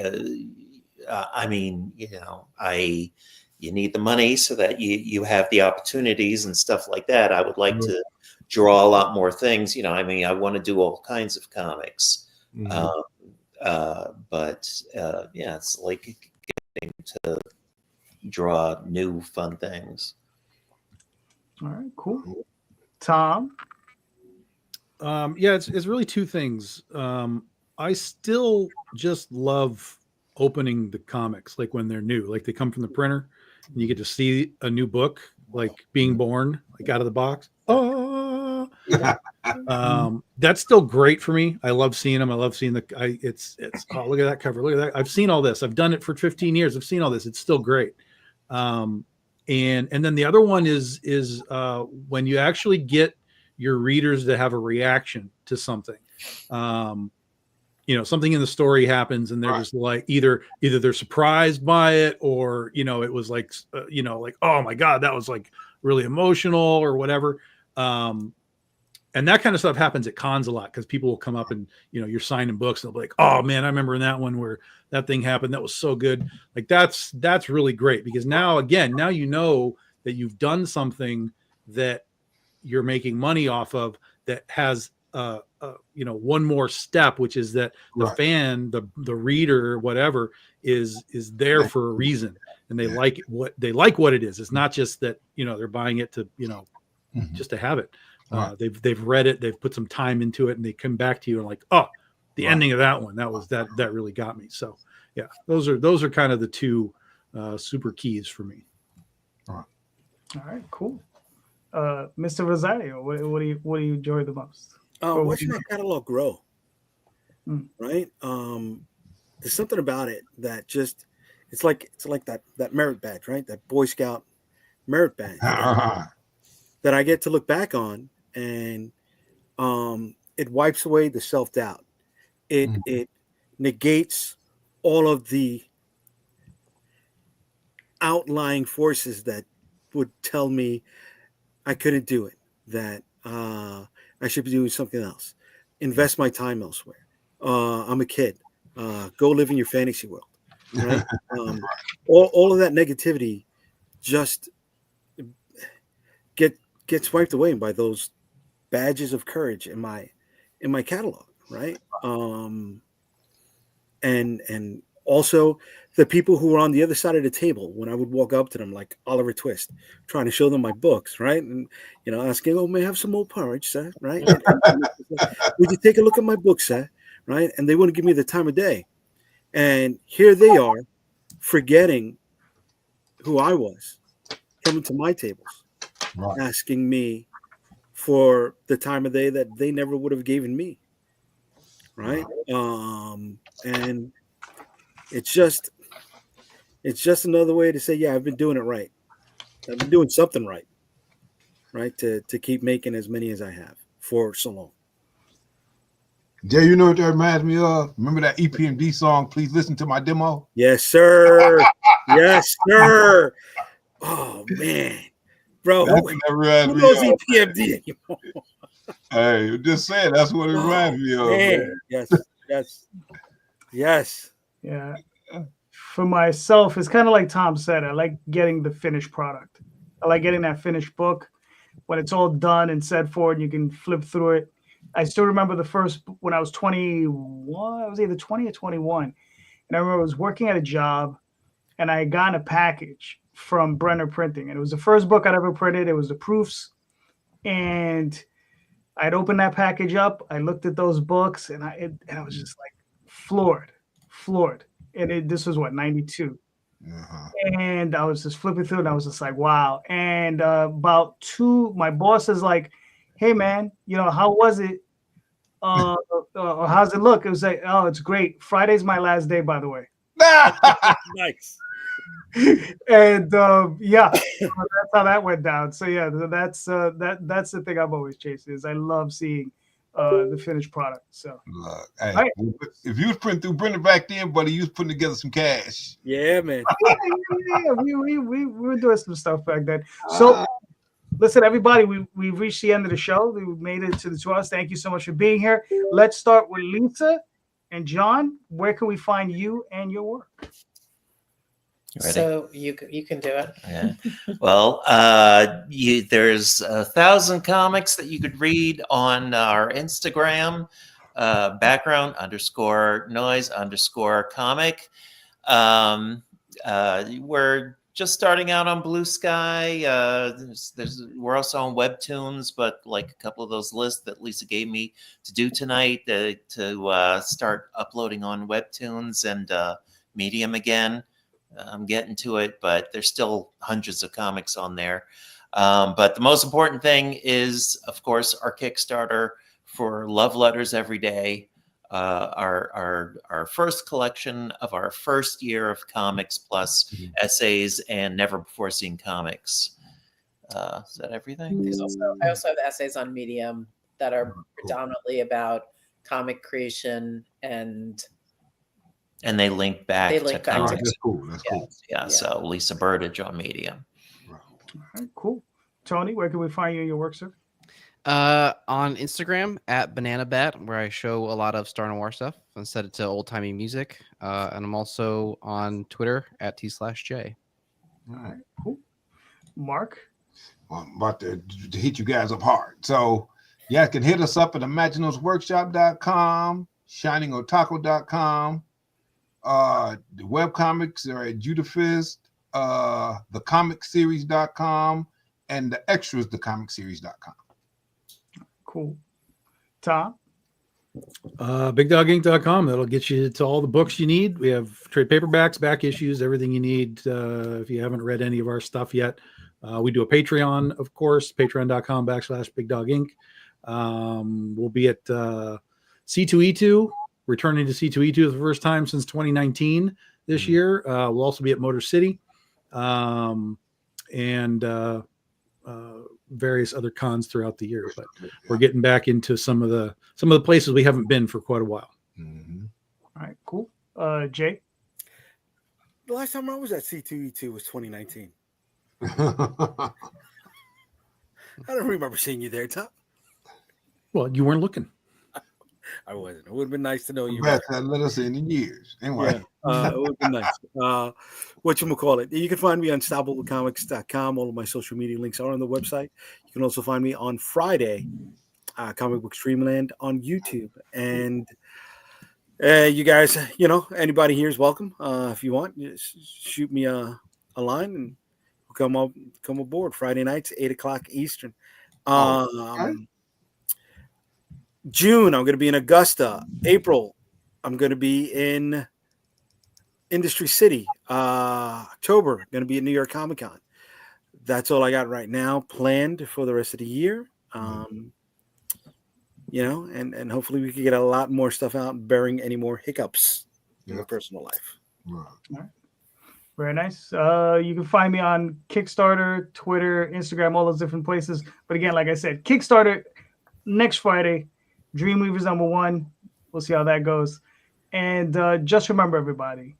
I mean, you need the money so that you have the opportunities and stuff like that. I would like to draw a lot more things. I mean, I want to do all kinds of comics. But it's like getting to draw new fun things. All right, cool. Tom? It's really two things. I still just love opening the comics, like when they're new, like they come from the printer and you get to see a new book, like being born, like out of the box. That's still great for me. I love seeing them. I love seeing it's look at that cover. Look at that. I've seen all this. I've done it for 15 years. I've seen all this. It's still great. And then the other one is when you actually get your readers to have a reaction to something. Something in the story happens and they're just like, either they're surprised by it or, it was like, like, oh my God, that was like really emotional or whatever. And that kind of stuff happens at cons a lot because people will come up and, you're signing books and they'll be like, oh man, I remember in that one where that thing happened. That was so good. Like that's really great because now you know that you've done something that you're making money off of that has, one more step, which is that the fan, the reader, whatever is there for a reason. And they like what it is. It's not just that, they're buying it to, just to have it. They've read it, they've put some time into it, and they come back to you and like, oh, the ending of that one, that really got me. So yeah, those are kind of the two super keys for me. All right, cool. Mr. Rosario, what do you enjoy the most? Watching my catalog grow. Right? There's something about it that just it's like that merit badge, right? That Boy Scout merit badge that I get to look back on, and it wipes away the self-doubt. It negates all of the outlying forces that would tell me I couldn't do it, that I should be doing something else, invest my time elsewhere. I'm a kid. Go live in your fantasy world, right? All of that negativity just gets wiped away by those badges of courage in my catalog, right? And also the people who were on the other side of the table when I would walk up to them like Oliver Twist, trying to show them my books, right? And asking, "Oh, may I have some more porridge, sir?" Right? Would you take a look at my book, sir? Right? And they wouldn't give me the time of day. And here they are, forgetting who I was, coming to my tables, asking me for the time of day that they never would have given me. Right? And it's just another way to say, yeah, I've been doing it right. I've been doing something right, to keep making as many as I have for so long. Jay, you know what that reminds me of? Remember that EPMD song, Please Listen to My Demo? Yes, sir. Yes, sir. Oh, man. Bro, who knows EPMD anymore? Hey, just saying, that's what it reminds me of. Man. Yes. Yeah. For myself, it's kind of like Tom said. I like getting the finished product. I like getting that finished book when it's all done and set forward. You can flip through it. I still remember the first when I was 21. I was either 20 or 21, and I remember I was working at a job, and I had gotten a package from Brenner Printing, and it was the first book I'd ever printed. It was the proofs, and I'd opened that package up. I looked at those books, and I was just like floored. And this was what, 92. And I was just flipping through, and I was just like, wow. And my boss is like, hey man, how was it? Or how's it look? It was like, oh, it's great. Friday's my last day, by the way. Nice. And yeah, that's how that went down. So yeah, that's the thing I'm always chasing is I love seeing the finished product. So, hey, right. if you was printing through printer back then, buddy, you was putting together some cash. Yeah, man. We were doing some stuff back then. So, listen, everybody, we've reached the end of the show. We made it to the 2 hours. Thank you so much for being here. Let's start with Lisa and John. Where can we find you and your work? Ready? So you can do it. Yeah. Well, there's 1,000 comics that you could read on our Instagram, background_noise_comic. We're just starting out on Blue Sky. We're also on Webtoons, but like a couple of those lists that Lisa gave me to do tonight to start uploading on Webtoons and Medium again. I'm getting to it, but there's still hundreds of comics on there. But the most important thing is, of course, our Kickstarter for Love Letters Every Day, our first collection of our first year of comics plus essays and never before seen comics. Is that everything? I also have essays on Medium that are predominantly about comic creation and they link back to comics. That's cool. That's cool. Yeah. So Lisa Burdige on Medium. All right, cool. Tony, where can we find you in your work, sir? On Instagram at Banana Bat, where I show a lot of Star Noir stuff and set it to old timey music. And I'm also on Twitter at T/J. All right, cool. Mark? Well, I'm about to hit you guys up hard. So you guys can hit us up at imaginosworkshop.com, shiningotaku.com. The webcomics are at Judafist, thecomicseries.com, and the extras, thecomicseries.com. Cool. Tom? BigDogInk.com. That'll get you to all the books you need. We have trade paperbacks, back issues, everything you need. If you haven't read any of our stuff yet, we do a Patreon, of course, patreon.com/BigDogInk. We'll be at C2E2. Returning to C2E2 for the first time since 2019 this year. We'll also be at Motor City and various other cons throughout the year. But we're getting back into some of the places we haven't been for quite a while. All right, cool. Jay? The last time I was at C2E2 was 2019. I don't remember seeing you there, Tom. Well, you weren't looking. I wasn't. It would have been nice to know you. Let us in years. Anyway, it would have been nice. Whatchamacallit? You can find me on StoppableComics.com. All of my social media links are on the website. You can also find me on Friday, Comic Book Streamland on YouTube. And you guys, anybody here is welcome. If you want, just shoot me a line and we'll come aboard Friday nights, 8:00 Eastern. June, I'm going to be in Augusta. April, I'm going to be in Industry City. October, I'm going to be at New York Comic Con. That's all I got right now planned for the rest of the year. And hopefully we can get a lot more stuff out, bearing any more hiccups in my personal life. All right. Very nice. You can find me on Kickstarter, Twitter, Instagram, all those different places. But again, like I said, Kickstarter next Friday. Dreamweavers #1. We'll see how that goes. And just remember, everybody,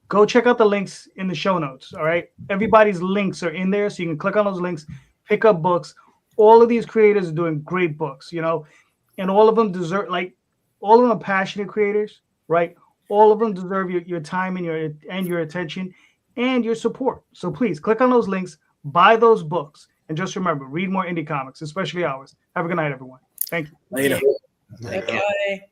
go check out the links in the show notes. All right. Everybody's links are in there. So you can click on those links, pick up books. All of these creators are doing great books, and all of them deserve, all of them are passionate creators, right? All of them deserve your time and your attention and your support. So please click on those links, buy those books. And just remember, read more indie comics, especially ours. Have a good night, everyone. Thank you. Later. Okay.